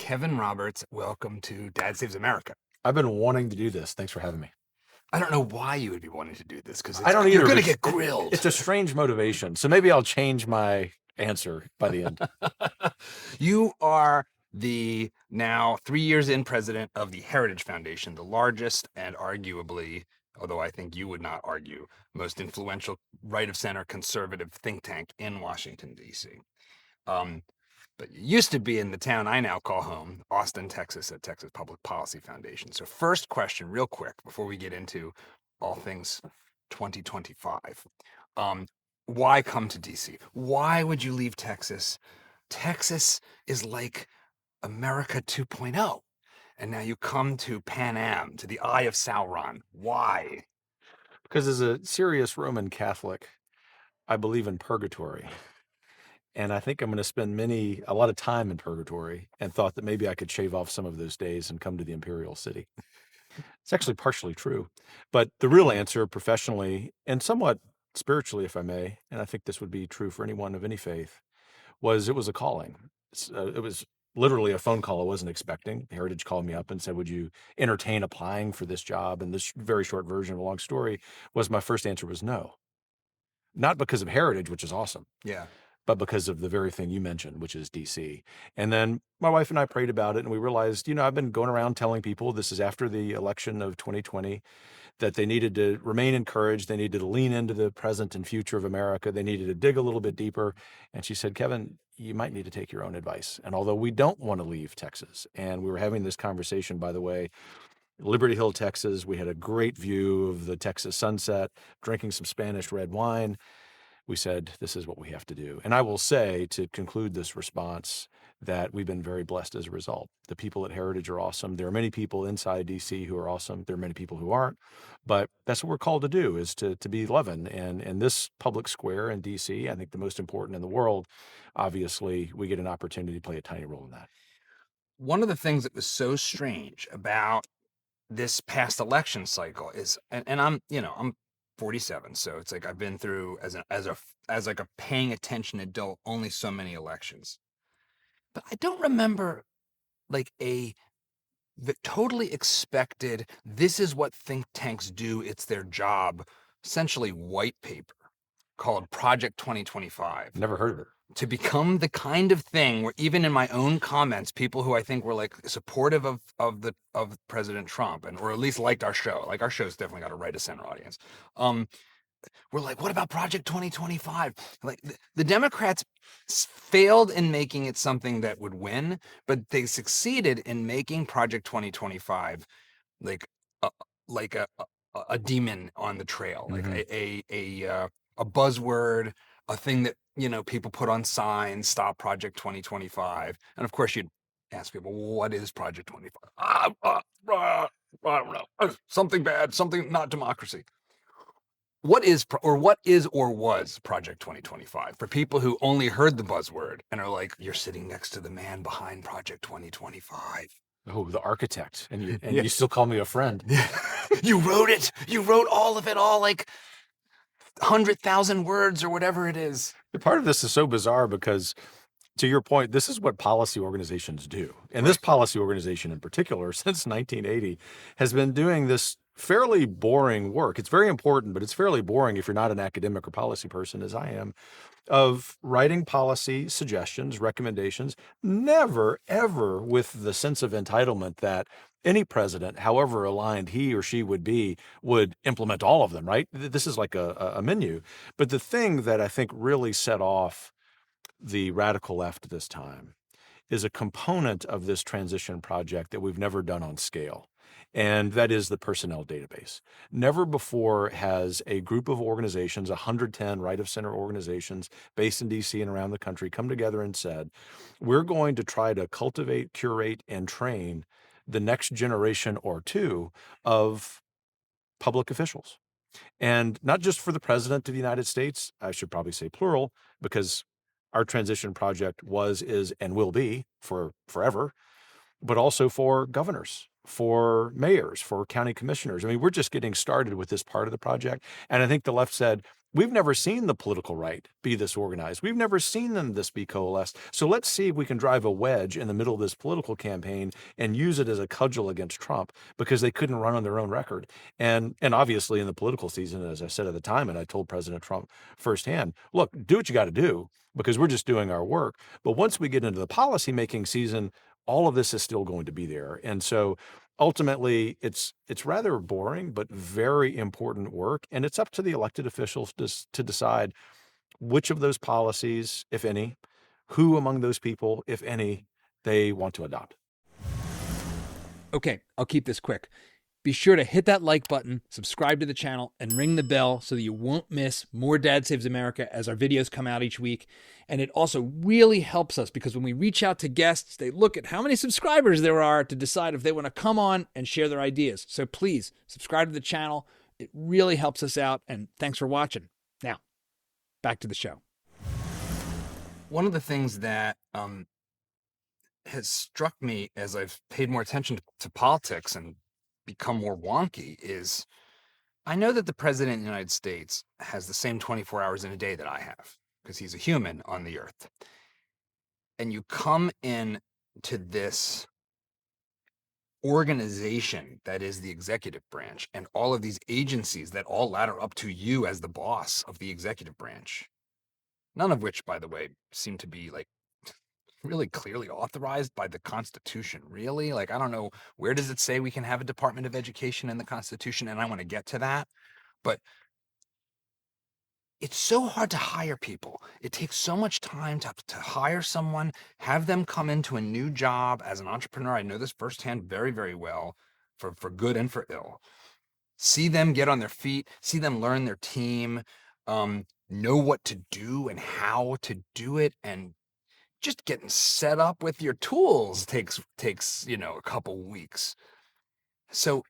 Kevin Roberts, welcome to Dad Saves America. I've been wanting to do this. Thanks for having me. I don't know why you would be wanting to do this because I don't either. You're going to but get grilled. It's a strange motivation. So maybe I'll change my answer by the end. You are the now 3 years in president of the Heritage Foundation, the largest and arguably, although I think you would not argue, most influential right of center conservative think tank in Washington, D.C. But you used to be in the town I now call home, Austin, Texas, at Texas Public Policy Foundation. So first question, real quick, before we get into all things 2025. Why come to DC? Why would you leave Texas? Texas is like America 2.0. And now you come to Pan Am, to the Eye of Sauron. Why? Because as a serious Roman Catholic, I believe in purgatory. And I think I'm going to spend a lot of time in purgatory, and thought that maybe I could shave off some of those days and come to the imperial city. It's actually partially true. But the real answer professionally and somewhat spiritually, if I may, and I think this would be true for anyone of any faith, it was a calling. It was literally a phone call I wasn't expecting. Heritage called me up and said, would you entertain applying for this job? And this very short version of a long story was my first answer was no. Not because of Heritage, which is awesome. Yeah. But because of the very thing you mentioned, which is DC. And then my wife and I prayed about it, and we realized, I've been going around telling people, this is after the election of 2020, that they needed to remain encouraged. They needed to lean into the present and future of America. They needed to dig a little bit deeper. And she said, Kevin, you might need to take your own advice. And although we don't want to leave Texas, and we were having this conversation, by the way, Liberty Hill, Texas, we had a great view of the Texas sunset, drinking some Spanish red wine. We said, this is what we have to do. And I will say, to conclude this response, that we've been very blessed as a result. The people at Heritage are awesome. There are many people inside DC who are awesome. There are many people who aren't. But that's what we're called to do, is to be loving. And in this public square in DC, I think the most important in the world, obviously, we get an opportunity to play a tiny role in that. One of the things that was so strange about this past election cycle is, and I'm 47, so it's like I've been through as like a paying attention adult only so many elections, but I don't remember like the totally expected, this is what think tanks do, it's their job, essentially white paper called Project 2025. Never heard of it. To become the kind of thing where even in my own comments, people who I think were like supportive of President Trump, and or at least liked our show, like our show's definitely got a right of center audience, we're like, what about Project 2025? Like the Democrats failed in making it something that would win, but they succeeded in making Project 2025 like a demon on the trail, like a buzzword, a thing that, people put on signs, stop Project 2025. And of course you'd ask people, what is Project 25? I don't know. Something bad, something not democracy. What is or was Project 2025 for people who only heard the buzzword and are like, you're sitting next to the man behind Project 2025. Oh, the architect. And you still call me a friend. You wrote it. You wrote all of it, all like 100,000 words or whatever it is. Part of this is so bizarre because, to your point, this is what policy organizations do. And this policy organization in particular, since 1980, has been doing this fairly boring work. It's very important, but it's fairly boring if you're not an academic or policy person, as I am, of writing policy suggestions, recommendations, never, ever with the sense of entitlement that any president, however aligned he or she would be, would implement all of them, right? This is like a menu. But the thing that I think really set off the radical left this time is a component of this transition project that we've never done on scale. And that is the personnel database. Never before has a group of organizations, 110 right of center organizations based in DC and around the country, come together and said, we're going to try to cultivate, curate, and train the next generation or two of public officials. And not just for the president of the United States, I should probably say plural, because our transition project was, is, and will be for forever, but also for governors, for mayors, for county commissioners. I mean, we're just getting started with this part of the project. And I think the left said, we've never seen the political right be this organized. We've never seen them this be coalesced. So let's see if we can drive a wedge in the middle of this political campaign and use it as a cudgel against Trump because they couldn't run on their own record. And obviously in the political season, as I said at the time, and I told President Trump firsthand, look, do what you got to do because we're just doing our work. But once we get into the policymaking season, all of this is still going to be there. And so ultimately, it's rather boring, but very important work, and it's up to the elected officials to decide which of those policies, if any, who among those people, if any, they want to adopt. Okay, I'll keep this quick. Be sure to hit that like button, subscribe to the channel, and ring the bell so that you won't miss more Dad Saves America as our videos come out each week. And it also really helps us because when we reach out to guests, they look at how many subscribers there are to decide if they want to come on and share their ideas. So please subscribe to the channel. It really helps us out. And thanks for watching. Now, back to the show. One of the things that has struck me as I've paid more attention to politics and become more wonky is I know that the president of the United States has the same 24 hours in a day that I have because he's a human on the earth. And you come in to this organization that is the executive branch and all of these agencies that all ladder up to you as the boss of the executive branch. None of which, by the way, seem to be like really clearly authorized by the Constitution. Really? Like, I don't know, where does it say we can have a Department of Education in the Constitution? And I want to get to that. But it's so hard to hire people. It takes so much time to hire someone, have them come into a new job as an entrepreneur. I know this firsthand very, very well, for good and for ill. See them get on their feet, see them learn their team, know what to do and how to do it, and just getting set up with your tools takes a couple weeks. So,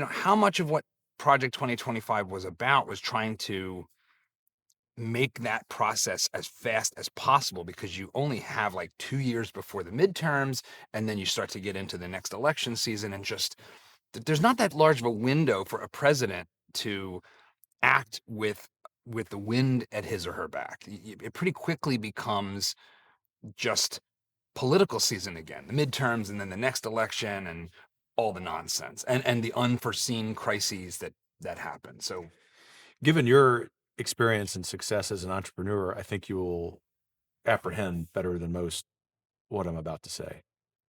how much of what Project 2025 was about was trying to make that process as fast as possible because you only have like 2 years before the midterms, and then you start to get into the next election season, and just there's not that large of a window for a president to act with the wind at his or her back. It pretty quickly becomes just political season again, the midterms and then the next election and all the nonsense and the unforeseen crises that happen. So Given your experience and success as an entrepreneur, I think you will apprehend better than most what I'm about to say.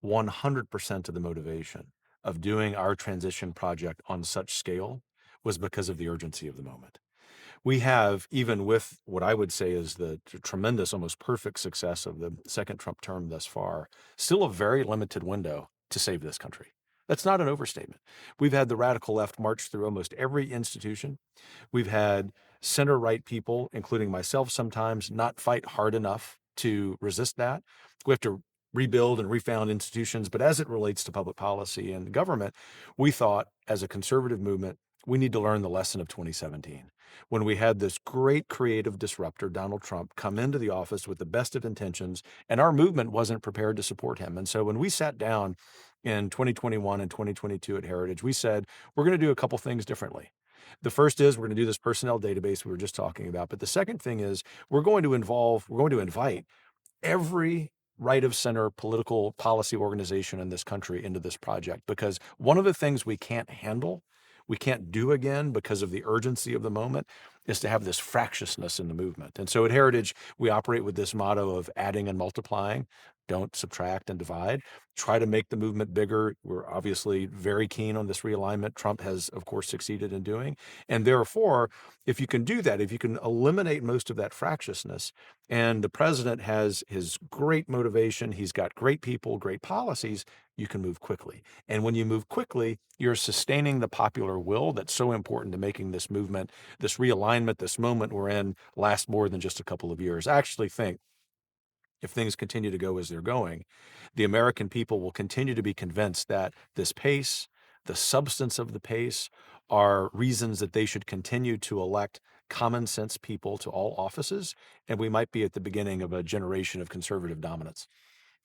100% of the motivation of doing our transition project on such scale was because of the urgency of the moment. We have, even with what I would say is the tremendous, almost perfect success of the second Trump term thus far, still a very limited window to save this country. That's not an overstatement. We've had the radical left march through almost every institution. We've had center-right people, including myself sometimes, not fight hard enough to resist that. We have to rebuild and refound institutions. But as it relates to public policy and government, we thought as a conservative movement, we need to learn the lesson of 2017, when we had this great creative disruptor, Donald Trump, come into the office with the best of intentions, and our movement wasn't prepared to support him. And so when we sat down in 2021 and 2022 at Heritage, we said, we're going to do a couple things differently. The first is we're going to do this personnel database we were just talking about. But the second thing is we're going to invite every right of center political policy organization in this country into this project, because one of the things we can't handle, we can't do again because of the urgency of the moment, is to have this fractiousness in the movement. And so at Heritage, we operate with this motto of adding and multiplying. Don't subtract and divide. Try to make the movement bigger. We're obviously very keen on this realignment. Trump has, of course, succeeded in doing. And therefore, if you can do that, if you can eliminate most of that fractiousness, and the president has his great motivation, he's got great people, great policies, you can move quickly. And when you move quickly, you're sustaining the popular will that's so important to making this movement, this realignment, this moment we're in, last more than just a couple of years. I actually think if things continue to go as they're going, the American people will continue to be convinced that this pace, the substance of the pace, are reasons that they should continue to elect common sense people to all offices, and we might be at the beginning of a generation of conservative dominance.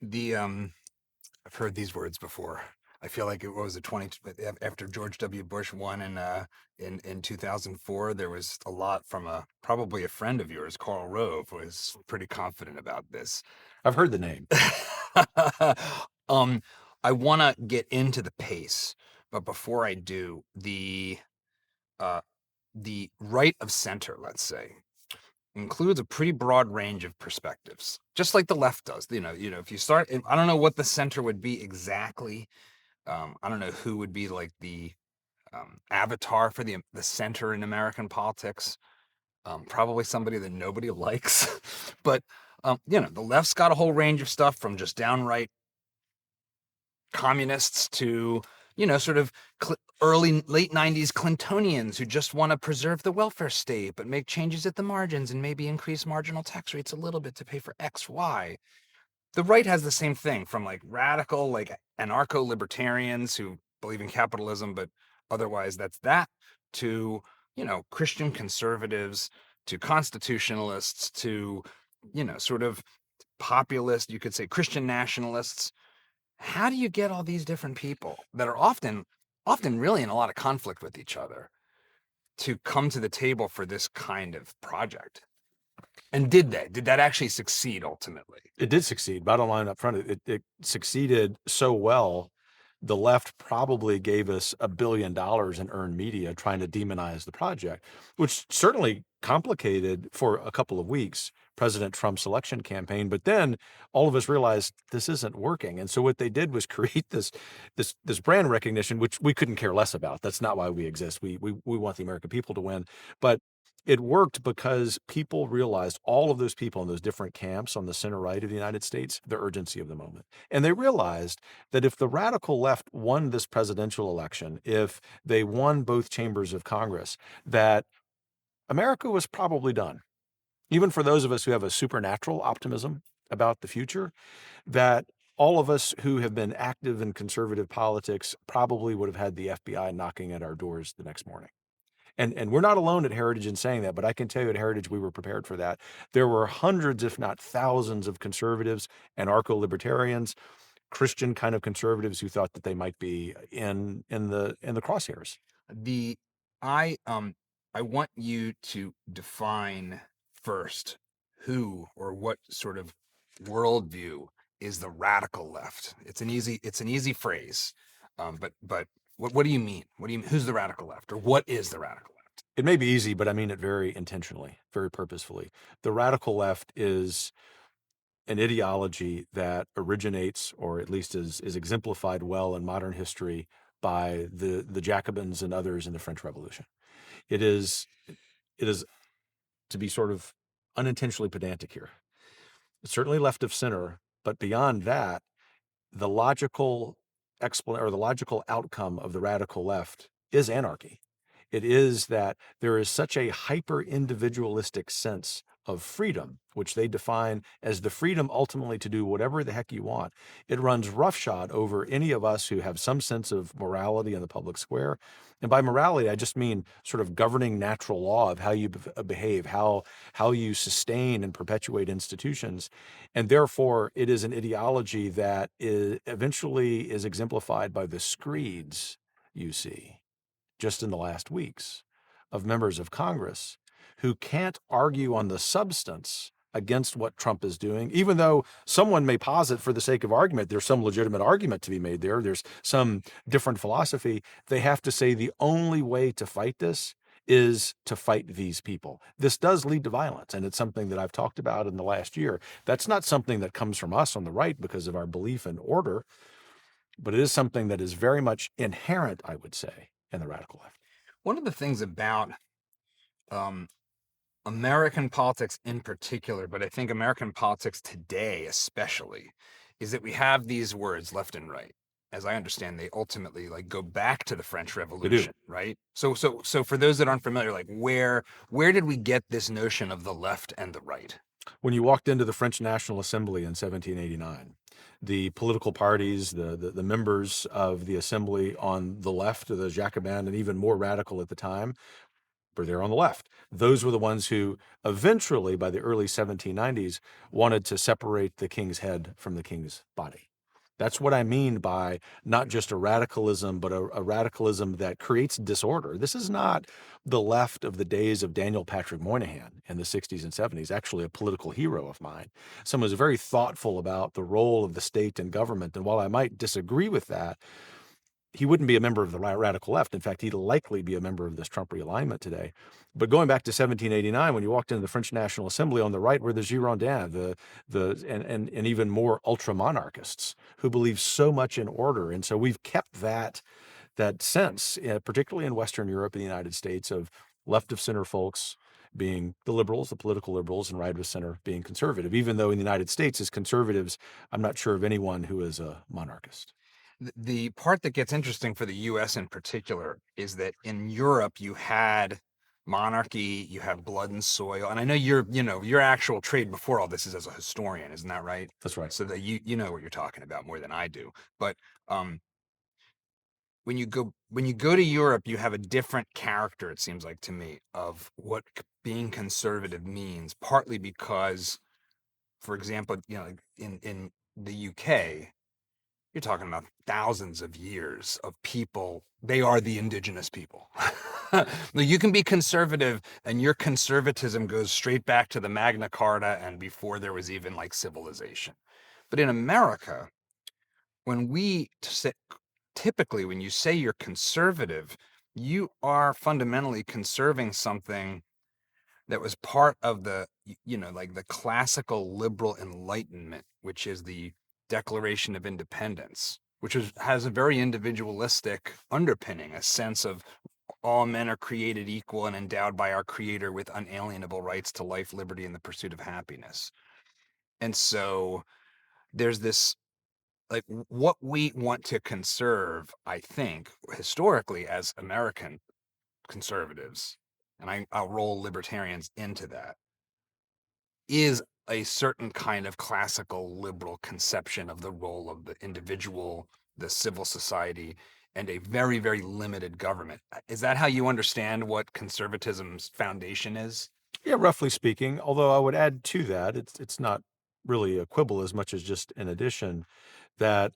I've heard these words before, I feel like it was a 20 after George W. Bush won in 2004. There was a lot from probably a friend of yours, Karl Rove, was pretty confident about this. I've heard the name. I want to get into the pace, but before I do, the right of center, let's say, includes a pretty broad range of perspectives, just like the left does. If you start, I don't know what the center would be exactly. I don't know who would be like the avatar for the center in American politics. Probably somebody that nobody likes, but the left's got a whole range of stuff from just downright communists to sort of late 90s Clintonians who just want to preserve the welfare state but make changes at the margins and maybe increase marginal tax rates a little bit to pay for X, Y. The right has the same thing, from like radical, like anarcho-libertarians who believe in capitalism, but otherwise that's that, to, Christian conservatives, to constitutionalists, to, sort of populist, you could say Christian nationalists. How do you get all these different people that are often really in a lot of conflict with each other to come to the table for this kind of project? And did that actually succeed ultimately? It did succeed. Bottom line up front, it succeeded so well. The left probably gave us $1 billion in earned media trying to demonize the project, which certainly complicated for a couple of weeks President Trump's election campaign. But then all of us realized this isn't working. And so what they did was create this brand recognition, which we couldn't care less about. That's not why we exist. We want the American people to win. But it worked because people realized, all of those people in those different camps on the center right of the United States, the urgency of the moment. And they realized that if the radical left won this presidential election, if they won both chambers of Congress, that America was probably done. Even for those of us who have a supernatural optimism about the future, that all of us who have been active in conservative politics probably would have had the FBI knocking at our doors the next morning. And we're not alone at Heritage in saying that, but I can tell you at Heritage, we were prepared for that. There were hundreds, if not thousands, of conservatives, anarcho-libertarians, Christian kind of conservatives who thought that they might be in the crosshairs. I want you to define first who or what sort of worldview is the radical left. It's an easy phrase, but what do you mean? Who's the radical left, or what is the radical left? It may be easy, but I mean it very intentionally, very purposefully. The radical left is an ideology that originates, or at least is exemplified well in modern history by the Jacobins and others in the French Revolution. It is, to be sort of unintentionally pedantic here, it's certainly left of center, but beyond that, the logical the logical outcome of the radical left is anarchy. It is that there is such a hyper-individualistic sense of freedom, which they define as the freedom ultimately to do whatever the heck you want. It runs roughshod over any of us who have some sense of morality in the public square. And by morality, I just mean sort of governing natural law of how you behave, how you sustain and perpetuate institutions. And therefore, it is an ideology that eventually is exemplified by the screeds you see just in the last weeks of members of Congress who can't argue on the substance against what Trump is doing, even though someone may posit for the sake of argument, there's some legitimate argument to be made there. There's some different philosophy. They have to say the only way to fight this is to fight these people. This does lead to violence, and it's something that I've talked about in the last year. That's not something that comes from us on the right because of our belief in order, but it is something that is very much inherent, I would say, in the radical left. One of the things about American politics in particular, but I think American politics today especially, is that we have these words left and right. As I understand, they ultimately go back to the French Revolution, right? So for those that aren't familiar, where did we get this notion of the left and the right? When you walked into the French National Assembly in 1789, the political parties, the members of the assembly on the left, the Jacobin, and even more radical at the time, were there on the left. Those were the ones who eventually, by the early 1790s, wanted to separate the king's head from the king's body. That's what I mean by not just a radicalism, but a radicalism that creates disorder. This is not the left of the days of Daniel Patrick Moynihan in the 60s and 70s, actually a political hero of mine. Someone who's very thoughtful about the role of the state and government. And while I might disagree with that, he wouldn't be a member of the radical left. In fact, he'd likely be a member of this Trump realignment today. But going back to 1789, when you walked into the French National Assembly, on the right were the Girondins, and even more ultra monarchists who believe so much in order. And so we've kept that sense, particularly in Western Europe and the United States, of left of center folks being the liberals, the political liberals, and right of center being conservative. Even though in the United States, as conservatives, I'm not sure of anyone who is a monarchist. The part that gets interesting for the US in particular is that in Europe you had monarchy, you have blood and soil. And I know your actual trade before all this is as a historian, isn't that right? That's right. So that you know what you're talking about more than I do. But when you go to Europe, you have a different character, it seems like to me, of what being conservative means, partly because, for example, like in the UK, you're talking about thousands of years of people. They are the indigenous people. You can be conservative, and your conservatism goes straight back to the Magna Carta and before there was even like civilization. But in America, when we typically, when you say you're conservative, you are fundamentally conserving something that was part of the, like the classical liberal enlightenment, which is the Declaration of Independence, which has a very individualistic underpinning, a sense of all men are created equal and endowed by our Creator with unalienable rights to life, liberty, and the pursuit of happiness. And so there's this, like, what we want to conserve, I think, historically as American conservatives, and I'll roll libertarians into that, is a certain kind of classical liberal conception of the role of the individual, the civil society, and a very, very limited government. Is that how you understand what conservatism's foundation is? Yeah, roughly speaking, although I would add to that, it's not really a quibble as much as just an addition, that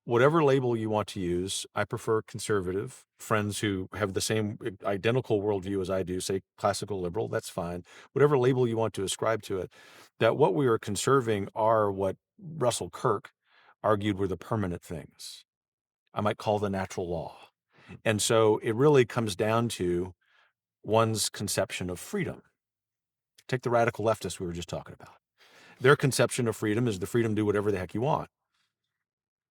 whatever label you want to use, I prefer conservative. Friends who have the same identical worldview as I do say classical liberal, that's fine. Whatever label you want to ascribe to it, that what we are conserving are what Russell Kirk argued were the permanent things. I might call the natural law. And so it really comes down to one's conception of freedom. Take the radical leftists we were just talking about. Their conception of freedom is the freedom to do whatever the heck you want.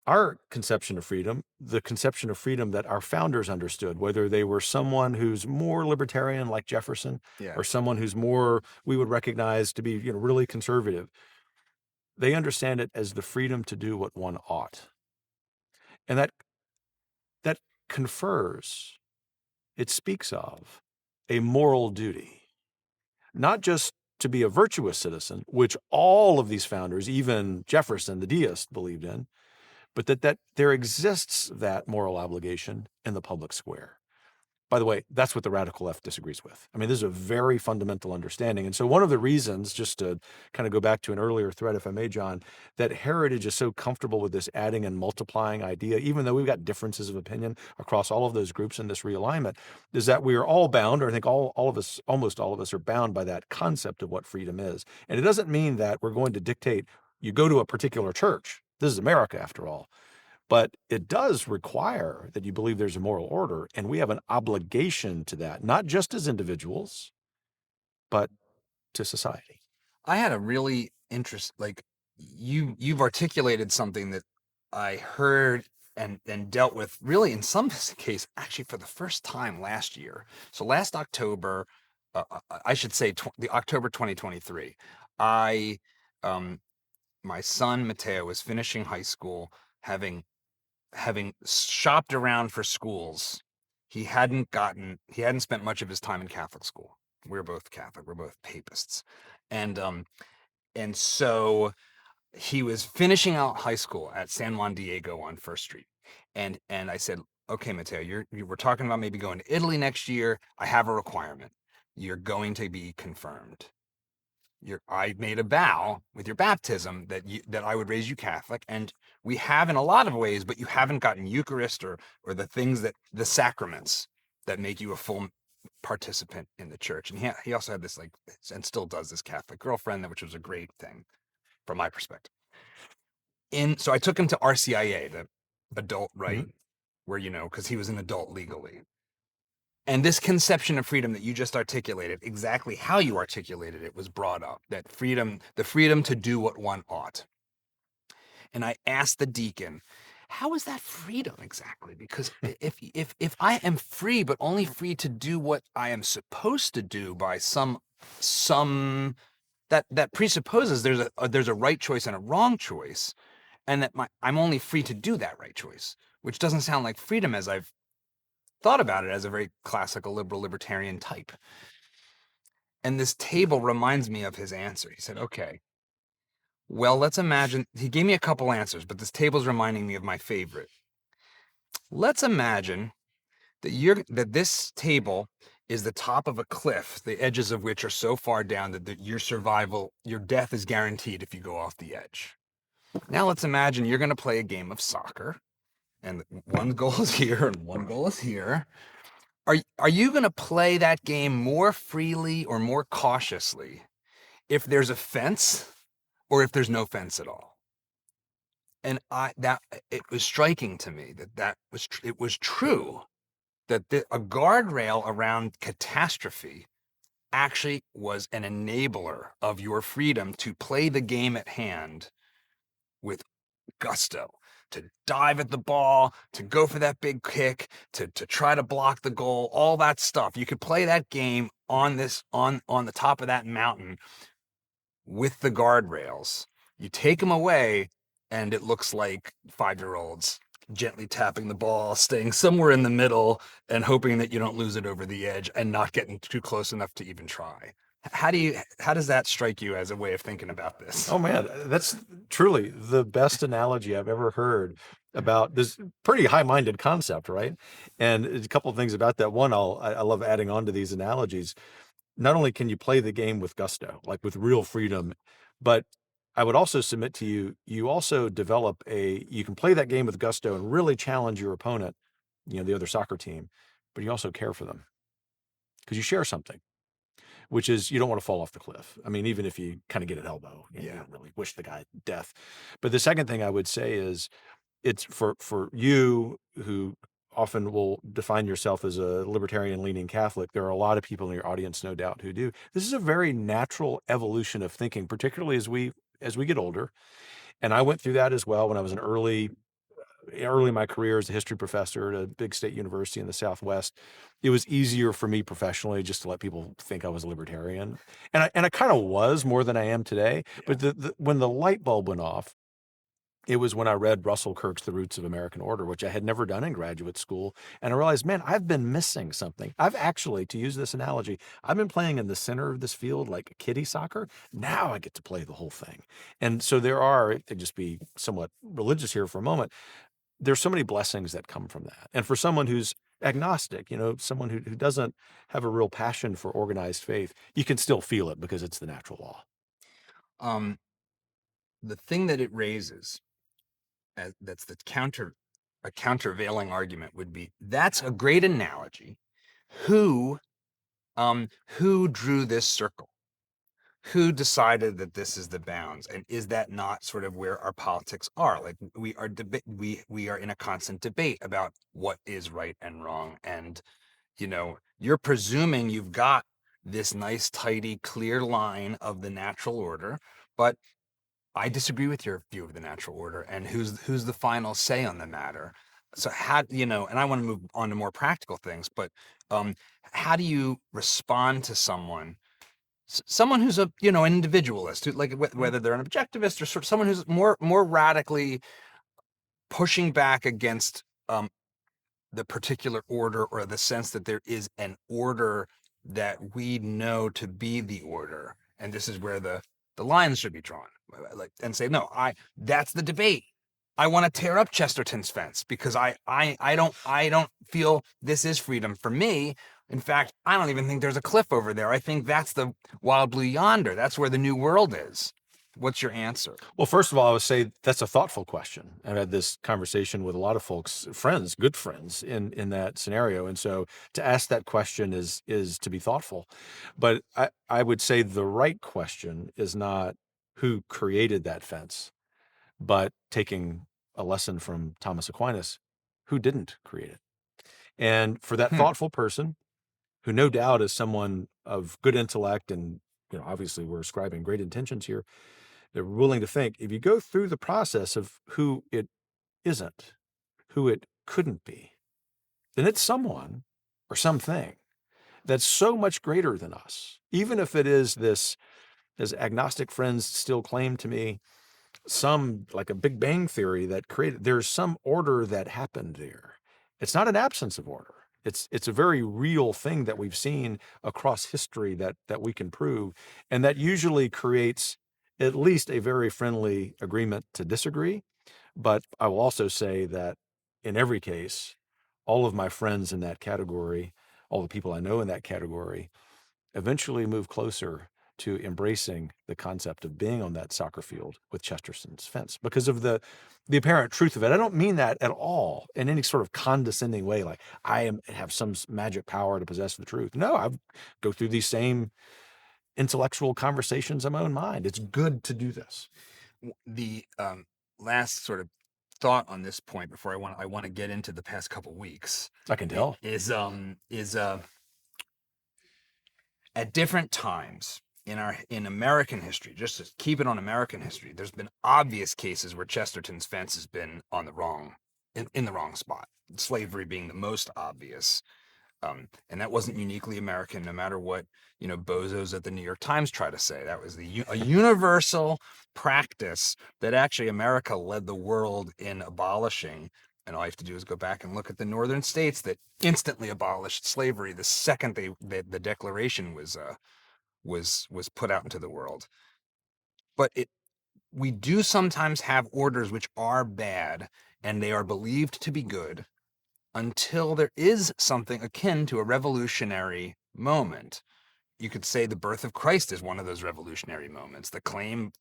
Our conception of freedom, the conception of freedom that our founders understood, whether they were someone who's more libertarian like Jefferson, Yeah. or someone who's more we would recognize to be really conservative, they understand it as the freedom to do what one ought. And that confers, it speaks of a moral duty, not just to be a virtuous citizen, which all of these founders, even Jefferson, the deist, believed in, but that there exists that moral obligation in the public square. By the way, that's what the radical left disagrees with. I mean, this is a very fundamental understanding. And so one of the reasons, just to kind of go back to an earlier thread, if I may, John, that Heritage is so comfortable with this adding and multiplying idea, even though we've got differences of opinion across all of those groups in this realignment, is that we are all bound, or I think all of us, almost all of us are bound by that concept of what freedom is. And it doesn't mean that we're going to dictate, you go to a particular church. This is America, after all. But it does require that you believe there's a moral order, and we have an obligation to that, not just as individuals, but to society. I had a really like you've articulated something that I heard and dealt with really in some case actually for the first time last year. So last October, I should say the October 2023, I my son Mateo was finishing high school, having shopped around for schools. He hadn't spent much of his time in Catholic school. We're both Catholic, we're both papists. And so he was finishing out high school at San Juan Diego on First Street. And I said, okay, Mateo, we're talking about maybe going to Italy next year. I have a requirement. You're going to be confirmed. I made a vow with your baptism that I would raise you Catholic, and we have in a lot of ways, but you haven't gotten Eucharist or the things the sacraments that make you a full participant in the church. And he also had this and still does, this Catholic girlfriend, which was a great thing from my perspective. So I took him to RCIA, the adult right, where, because he was an adult legally. And this conception of freedom that you just articulated, exactly how you articulated it, was brought up, that the freedom to do what one ought. And I asked the deacon, how is that freedom exactly? Because if I am free, but only free to do what I am supposed to do by some that presupposes there's a right choice and a wrong choice, and that I'm only free to do that right choice, which doesn't sound like freedom as I've thought about it as a very classical liberal libertarian type. And this table reminds me of his answer. He said, okay, well, let's imagine, he gave me a couple answers, but this table's reminding me of my favorite. Let's imagine that this table is the top of a cliff, the edges of which are so far down that your death is guaranteed if you go off the edge. Now let's imagine you're going to play a game of soccer, and one goal is here and one goal is here. Are you going to play that game more freely or more cautiously if there's a fence or if there's no fence at all? And it was striking to me it was true that a guardrail around catastrophe actually was an enabler of your freedom to play the game at hand with gusto, to dive at the ball, to go for that big kick, to try to block the goal, all that stuff. You could play that game on the top of that mountain with the guardrails. You take them away, and it looks like 5-year-olds gently tapping the ball, staying somewhere in the middle, and hoping that you don't lose it over the edge and not getting too close enough to even try. How does that strike you as a way of thinking about this? Oh man, that's truly the best analogy I've ever heard about this pretty high-minded concept, right? And a couple of things about that. One, I love adding on to these analogies. Not only can you play the game with gusto, like with real freedom, but I would also submit to you, you also develop you can play that game with gusto and really challenge your opponent, the other soccer team, but you also care for them because you share something, which is you don't want to fall off the cliff. I mean, even if you kind of get an elbow, you don't really wish the guy death. But the second thing I would say is it's for you who often will define yourself as a libertarian leaning Catholic. There are a lot of people in your audience, no doubt, who do. This is a very natural evolution of thinking, particularly as we get older. And I went through that as well when I was early in my career as a history professor at a big state university in the Southwest. It was easier for me professionally just to let people think I was a libertarian. And I kind of was more than I am today. Yeah. But when the light bulb went off, it was when I read Russell Kirk's The Roots of American Order, which I had never done in graduate school. And I realized, man, I've been missing something. I've actually, to use this analogy, I've been playing in the center of this field like kiddie soccer. Now I get to play the whole thing. And so to just be somewhat religious here for a moment, there's so many blessings that come from that. And for someone who's agnostic, someone who doesn't have a real passion for organized faith, you can still feel it because it's the natural law. The thing that it raises, that's a countervailing argument would be, that's a great analogy. Who drew this circle? Who decided that this is the bounds? And is that not sort of where our politics are? Like we are in a constant debate about what is right and wrong. And, you're presuming you've got this nice, tidy, clear line of the natural order, but I disagree with your view of the natural order and who's the final say on the matter. So and I want to move on to more practical things, but how do you respond to someone who's an individualist, who, like whether they're an objectivist or sort of someone who's more radically pushing back against the particular order, or the sense that there is an order that we know to be the order, and this is where the lines should be drawn, and say, no, that's the debate. I want to tear up Chesterton's fence because I don't feel this is freedom for me. In fact, I don't even think there's a cliff over there. I think that's the wild blue yonder. That's where the new world is. What's your answer? Well, first of all, I would say that's a thoughtful question. I've had this conversation with a lot of folks, friends, good friends in that scenario. And so to ask that question is to be thoughtful. But I would say the right question is not who created that fence, but taking a lesson from Thomas Aquinas, who didn't create it. And for that thoughtful person, who no doubt is someone of good intellect, and obviously we're ascribing great intentions here, they're willing to think, if you go through the process of who it isn't, who it couldn't be, then it's someone or something that's so much greater than us. Even if it is this, as agnostic friends still claim to me, some like a Big Bang theory that created, there's some order that happened there. It's not an absence of order. It's a very real thing that we've seen across history that we can prove, and that usually creates at least a very friendly agreement to disagree. But I will also say that in every case, all of my friends in that category, all the people I know in that category, eventually move closer to embracing the concept of being on that soccer field with Chesterton's fence because of the apparent truth of it. I don't mean that at all in any sort of condescending way, like have some magic power to possess the truth. No, I go through these same intellectual conversations in my own mind. It's good to do this. The last sort of thought on this point before I want to get into the past couple weeks. I can tell. Is at different times in American history, just to keep it on American history, there's been obvious cases where Chesterton's fence has been on the wrong in the wrong spot. Slavery being the most obvious. And that wasn't uniquely American, no matter what, bozos at the New York Times try to say. That was a universal practice that actually America led the world in abolishing. And all you have to do is go back and look at the northern states that instantly abolished slavery the second the Declaration was put out into the world. But we do sometimes have orders which are bad, and they are believed to be good, until there is something akin to a revolutionary moment. You could say the birth of Christ is one of those revolutionary moments. The claim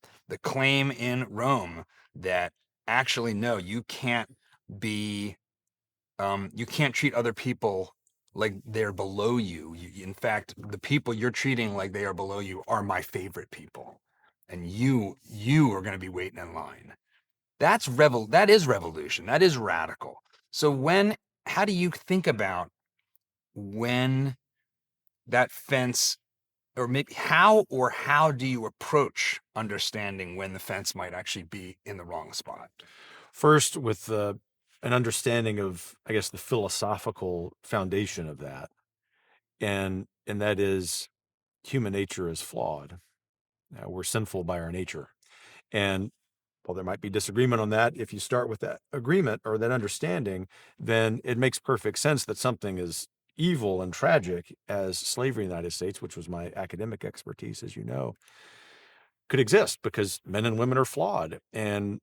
in Rome that actually, no, you can't treat other people like they're below you. In fact, the people you're treating like they are below you are my favorite people, and you are going to be waiting in line. That is revolution. That is radical. So how do you think about when that fence, or maybe how do you approach understanding when the fence might actually be in the wrong spot? First, with an understanding of, I guess, the philosophical foundation of that, and that is human nature is flawed. We're sinful by our nature, and while there might be disagreement on that, if you start with that agreement or that understanding, then it makes perfect sense that something as evil and tragic as slavery in the United States, which was my academic expertise, as you know, could exist because men and women are flawed. And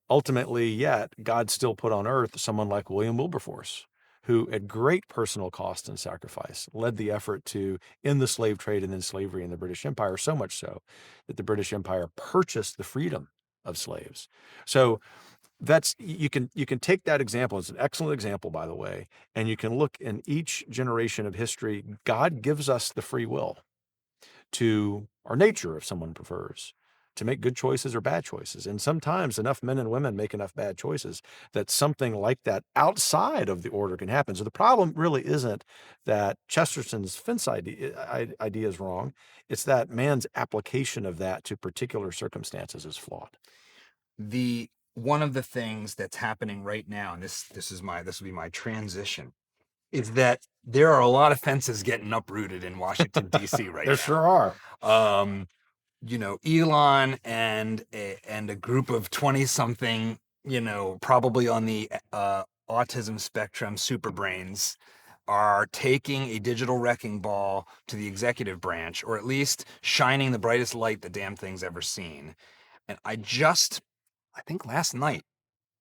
ultimately, yet, God still put on earth someone like William Wilberforce, who at great personal cost and sacrifice led the effort to end the slave trade and then slavery in the British Empire, so much so that the British Empire purchased the freedom of slaves. So you can take that example. It's an excellent example, by the way, and you can look in each generation of history. God gives us the free will to, our nature, if someone prefers, to make good choices or bad choices. And sometimes enough men and women make enough bad choices that something like that outside of the order can happen. So the problem really isn't that Chesterton's fence idea is wrong. It's that man's application of that to particular circumstances is flawed. One of the things that's happening right now, and this will be my transition, is that there are a lot of fences getting uprooted in Washington, D.C. right now. There sure are. Elon and a group of 20-something, probably on the autism spectrum, super brains, are taking a digital wrecking ball to the executive branch, or at least shining the brightest light the damn thing's ever seen. And I think last night,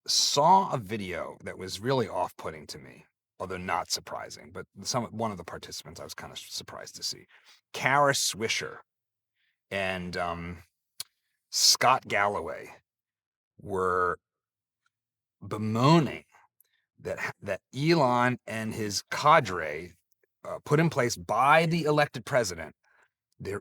saw a video that was really off-putting to me although not surprising. But one of the participants I was kind of surprised to see. Kara Swisher and Scott Galloway were bemoaning that Elon and his cadre put in place by the elected president.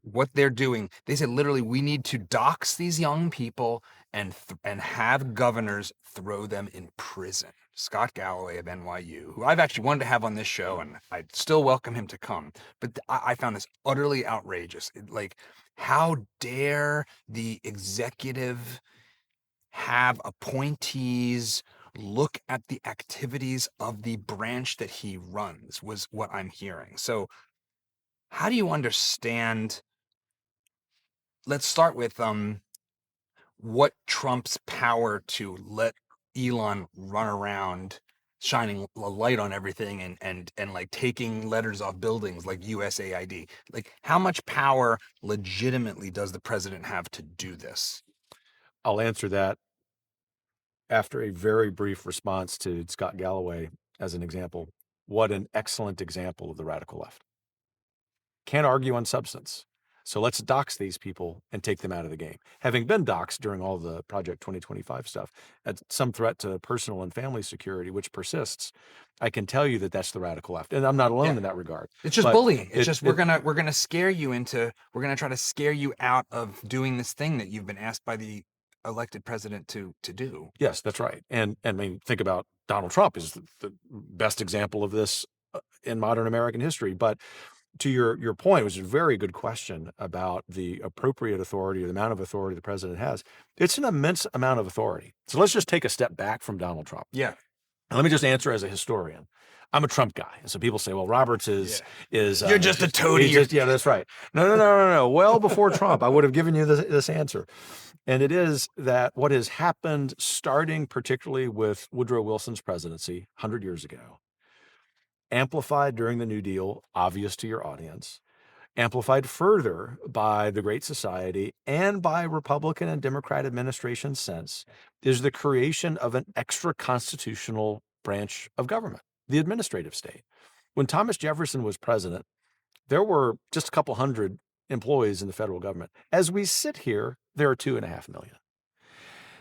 What they're doing, they said literally, we need to dox these young people and have governors throw them in prison. Scott Galloway of NYU, who I've actually wanted to have on this show, and I'd still welcome him to come. But I found this utterly outrageous. Like, how dare the executive have appointees look at the activities of the branch that he runs, was what I'm hearing. So how do you understand, let's start with what Trump's power to let Elon run around shining a light on everything and like taking letters off buildings like USAID. Like, how much power legitimately does the president have to do this? I'll answer that after a very brief response to Scott Galloway as an example. What an excellent example of the radical left. Can't argue on substance. So let's dox these people and take them out of the game. Having been doxed during all the Project 2025 stuff, at some threat to personal and family security, which persists, I can tell you that that's the radical left. And I'm not alone in that regard. It's just But bullying. It's just we're gonna scare you into, we're gonna try to scare you out of doing this thing that you've been asked by the elected president to do. Yes, that's right. And I mean, think about Donald Trump is the best example of this in modern American history. But to your point, which is a very good question about the appropriate authority or the amount of authority the president has, it's an immense amount of authority. So let's just take a step back from Donald Trump. Yeah. And let me just answer as a historian. I'm a Trump guy. And so people say, well, Roberts is You're just a toady. Yeah, that's right. No. Well, before Trump, I would have given you this answer. And it is that what has happened, starting particularly with Woodrow Wilson's presidency 100 years ago, amplified during the New Deal, obvious to your audience, amplified further by the Great Society and by Republican and Democrat administrations since, is the creation of an extra constitutional branch of government, the administrative state. When Thomas Jefferson was president, there were just a couple hundred employees in the federal government. As we sit here, there are 2.5 million.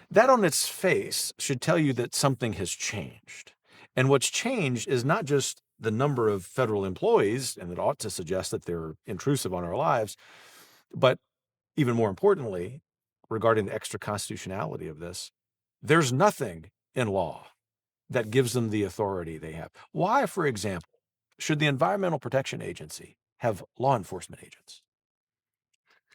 That on its face should tell you that something has changed. And what's changed is not just the number of federal employees, and it ought to suggest that they're intrusive on our lives, but even more importantly, regarding the extra constitutionality of this, there's nothing in law that gives them the authority they have. Why, for example, should the Environmental Protection Agency have law enforcement agents?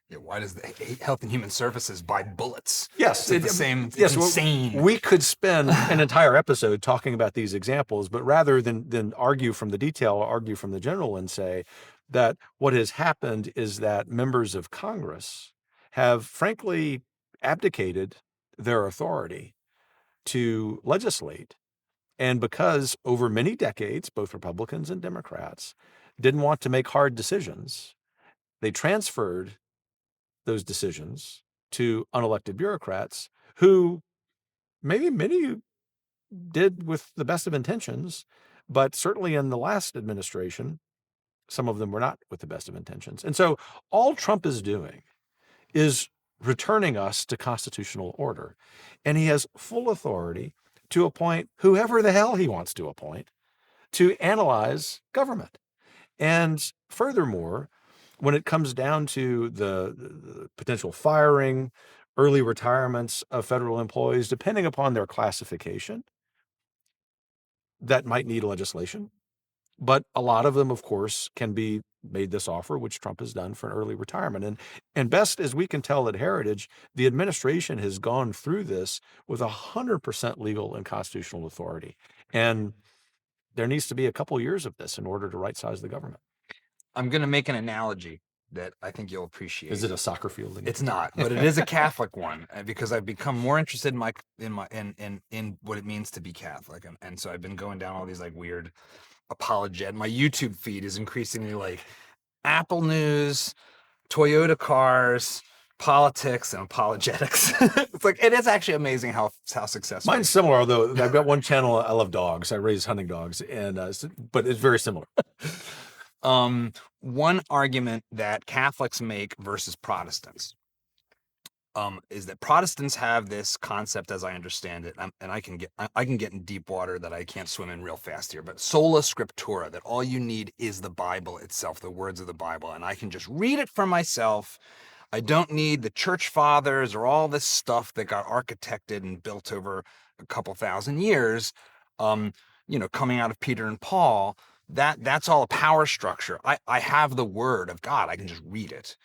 Yeah, why does the Health and Human Services buy bullets? Yes, it's the same. It's insane. We could spend an entire episode talking about these examples, but rather than argue from the detail, argue from the general and say that what has happened is that members of Congress have frankly abdicated their authority to legislate. And because over many decades, both Republicans and Democrats didn't want to make hard decisions, they transferred those decisions to unelected bureaucrats who maybe many did with the best of intentions, but certainly in the last administration, some of them were not with the best of intentions. And so all Trump is doing is returning us to constitutional order. And he has full authority to appoint whoever the hell he wants to appoint to analyze government. And furthermore, when it comes down to the potential firing, early retirements of federal employees, depending upon their classification, that might need legislation. But a lot of them, of course, can be made this offer, which Trump has done for an early retirement. And best as we can tell at Heritage, the administration has gone through this with 100% legal and constitutional authority. And there needs to be a couple years of this in order to right-size the government. I'm going to make an analogy that I think you'll appreciate. Is it a soccer field? It's not, but it is a Catholic one because I've become more interested in what it means to be Catholic, and so I've been going down all these like weird apologet. My YouTube feed is increasingly like Apple News, Toyota cars, politics and apologetics. It's like, it is actually amazing how successful. Mine's similar, although I've got one channel. I love dogs. I raise hunting dogs, and but it's very similar. One argument that Catholics make versus Protestants is that Protestants have this concept, as I understand it, and I can get in deep water that I can't swim in real fast here, but sola scriptura, that all you need is the Bible itself, the words of the Bible, and I can just read it for myself. I don't need the church fathers or all this stuff that got architected and built over a couple thousand years, coming out of Peter and Paul. That's all a power structure. I have the word of God. I can just read it.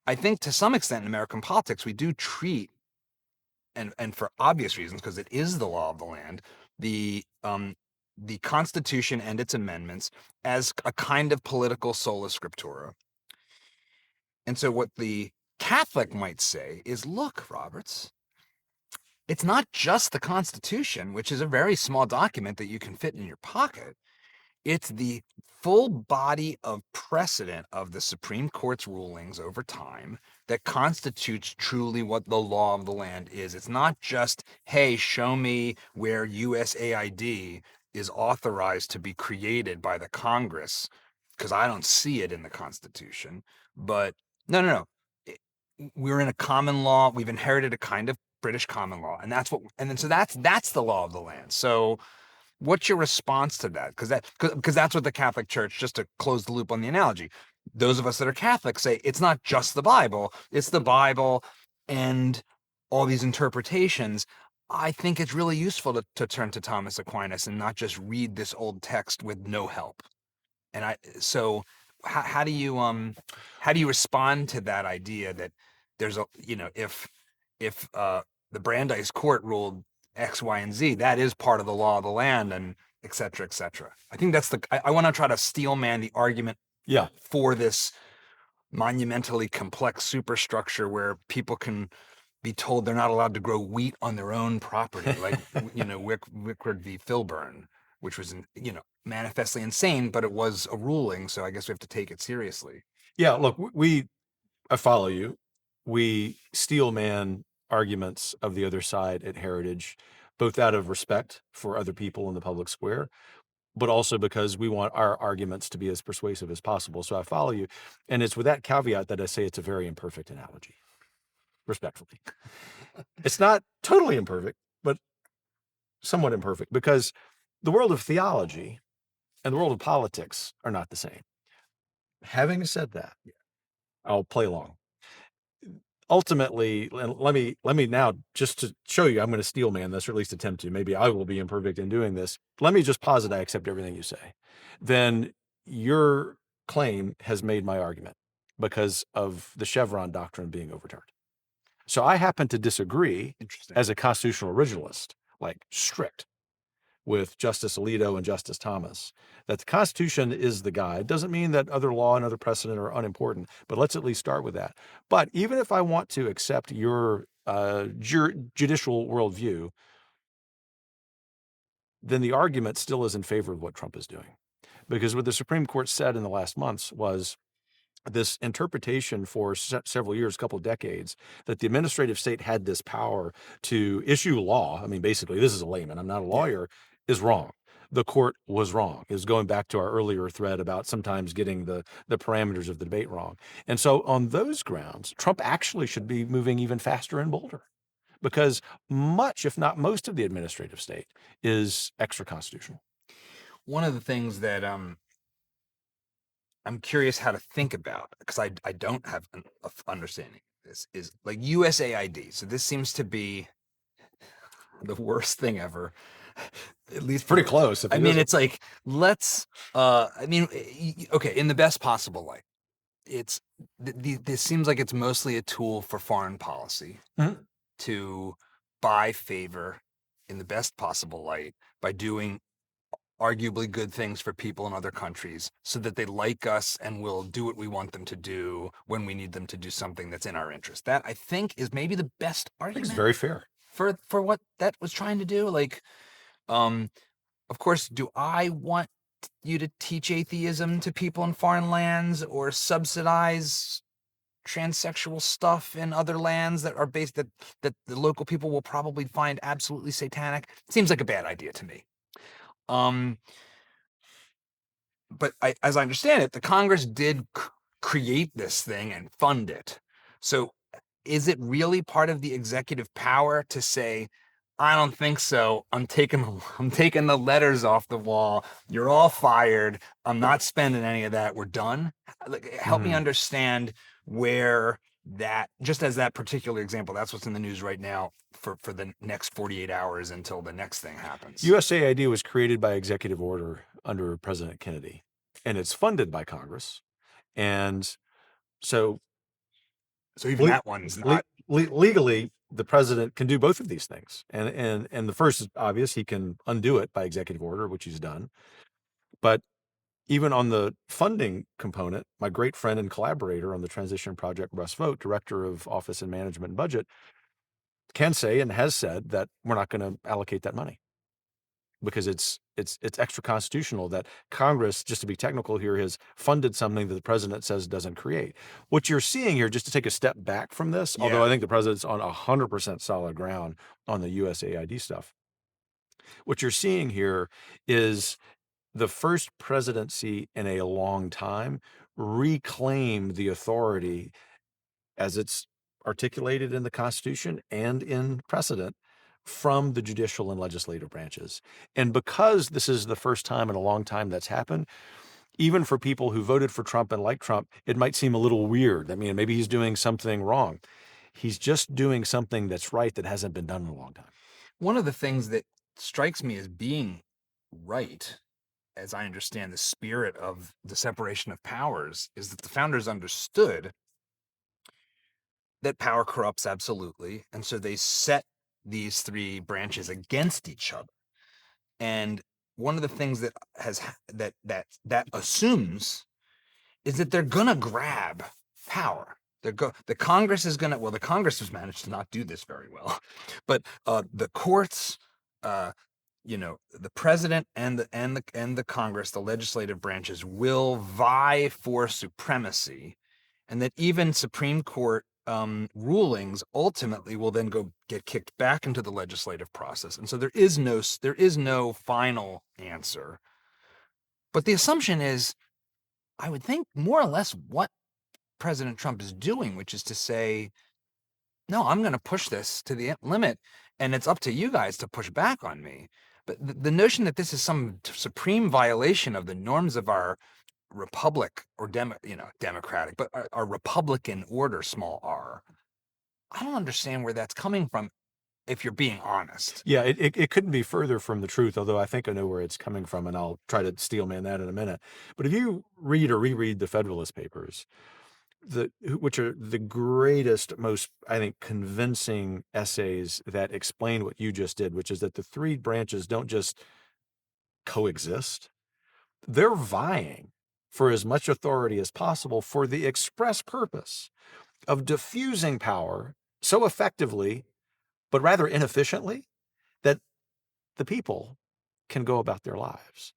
I think to some extent in American politics, we do treat, and for obvious reasons, because it is the law of the land, the Constitution and its amendments as a kind of political sola scriptura. And so what the Catholic might say is, look, Roberts, it's not just the Constitution, which is a very small document that you can fit in your pocket. It's the full body of precedent of the Supreme Court's rulings over time that constitutes truly what the law of the land is. It's not just, hey, show me where USAID is authorized to be created by the Congress, because I don't see it in the Constitution. But no. We're in a common law. We've inherited a kind of British common law, and that's the law of the land. So what's your response to that? Because that's what the Catholic Church, just to close the loop on the analogy, those of us that are Catholic say it's not just the Bible, it's the Bible and all these interpretations. I think it's really useful to turn to Thomas Aquinas and not just read this old text with no help. And so how do you respond to that idea that there's if the Brandeis court ruled X, Y, and Z, that is part of the law of the land, and et cetera, et cetera. I think that's I want to try to steelman the argument for this monumentally complex superstructure where people can be told they're not allowed to grow wheat on their own property, like, Wickford v. Filburn, which was, manifestly insane, but it was a ruling, so I guess we have to take it seriously. Yeah, look, I follow you. We steelman arguments of the other side at Heritage, both out of respect for other people in the public square, but also because we want our arguments to be as persuasive as possible. So I follow you. And it's with that caveat that I say it's a very imperfect analogy, respectfully. It's not totally imperfect, but somewhat imperfect, because the world of theology and the world of politics are not the same. Having said that, I'll play along. Ultimately, let me now, just to show you, I'm going to steelman this, or at least attempt to. Maybe I will be imperfect in doing this. Let me just posit I accept everything you say. Then your claim has made my argument because of the Chevron doctrine being overturned. So I happen to disagree as a constitutional originalist, like strict, with Justice Alito and Justice Thomas, that the Constitution is the guide. Doesn't mean that other law and other precedent are unimportant, but let's at least start with that. But even if I want to accept your judicial worldview, then the argument still is in favor of what Trump is doing. Because what the Supreme Court said in the last months was this interpretation for several years, a couple of decades, that the administrative state had this power to issue law. I mean, basically, this is a layman, I'm not a lawyer, is wrong. The court was wrong. It was going back to our earlier thread about sometimes getting the parameters of the debate wrong. And so on those grounds, Trump actually should be moving even faster and bolder, because much, if not most, of the administrative state is extra-constitutional. One of the things that I'm curious how to think about, because I don't have an understanding of this, is like USAID. So this seems to be the worst thing ever. At least pretty close. I mean, it's like, okay, in the best possible light, it's this seems like it's mostly a tool for foreign policy to buy favor in the best possible light by doing arguably good things for people in other countries so that they like us and will do what we want them to do when we need them to do something that's in our interest. That, I think, is maybe the best argument. It's very fair. For what that was trying to do. Like, of course, do I want you to teach atheism to people in foreign lands or subsidize transsexual stuff in other lands that are based that the local people will probably find absolutely satanic. Seems like a bad idea to me. But as I understand it, the Congress did create this thing and fund it. So is it really part of the executive power to say, I don't think so. I'm taking the letters off the wall. You're all fired. I'm not spending any of that. We're done. Help me understand where that, just as that particular example, that's what's in the news right now for the next 48 hours until the next thing happens. USAID was created by executive order under President Kennedy, and it's funded by Congress. And so even that one's not legally, the president can do both of these things. And the first is obvious. He can undo it by executive order, which he's done. But even on the funding component, my great friend and collaborator on the transition project, Russ Vogt, director of Office and Management and Budget, can say and has said that we're not going to allocate that money because it's extra constitutional that Congress, just to be technical here, has funded something that the president says doesn't create. What you're seeing here, just to take a step back from this, although I think the president's on 100% solid ground on the USAID stuff, what you're seeing here is the first presidency in a long time reclaim the authority as it's articulated in the Constitution and in precedent from the judicial and legislative branches. And because this is the first time in a long time that's happened, even for people who voted for Trump and like Trump, it might seem a little weird. I mean, maybe he's doing something wrong. He's just doing something that's right that hasn't been done in a long time. One of the things that strikes me as being right, as I understand the spirit of the separation of powers, is that the founders understood that power corrupts absolutely, and so they set these three branches against each other. And one of the things that assumes is that they're gonna grab power. The Congress is gonna, well, the Congress has managed to not do this very well, but the courts, the president and the Congress, the legislative branches, will vie for supremacy, and that even Supreme Court rulings ultimately will then get kicked back into the legislative process. And so there is no final answer. But the assumption is, I would think, more or less what President Trump is doing, which is to say, no, I'm going to push this to the limit, and it's up to you guys to push back on me. But the notion that this is some supreme violation of the norms of our republic or democratic, but our Republican order, small r, I don't understand where that's coming from, if you're being honest. Yeah, it couldn't be further from the truth, although I think I know where it's coming from, and I'll try to steelman that in a minute. But if you read or reread the Federalist Papers, which are the greatest, most, I think, convincing essays that explain what you just did, which is that the three branches don't just coexist. They're vying for as much authority as possible for the express purpose of diffusing power so effectively, but rather inefficiently, that the people can go about their lives.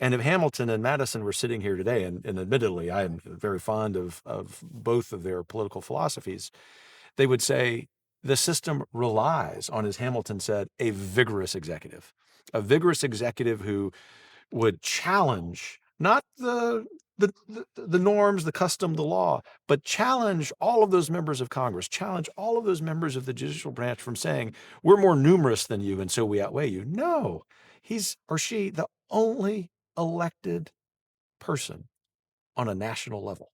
And if Hamilton and Madison were sitting here today, and admittedly, I am very fond of both of their political philosophies, they would say the system relies on, as Hamilton said, a vigorous executive who would challenge not the norms, the custom, the law, but challenge all of those members of Congress, challenge all of those members of the judicial branch from saying, we're more numerous than you, and so we outweigh you. No, he's or she the only elected person on a national level.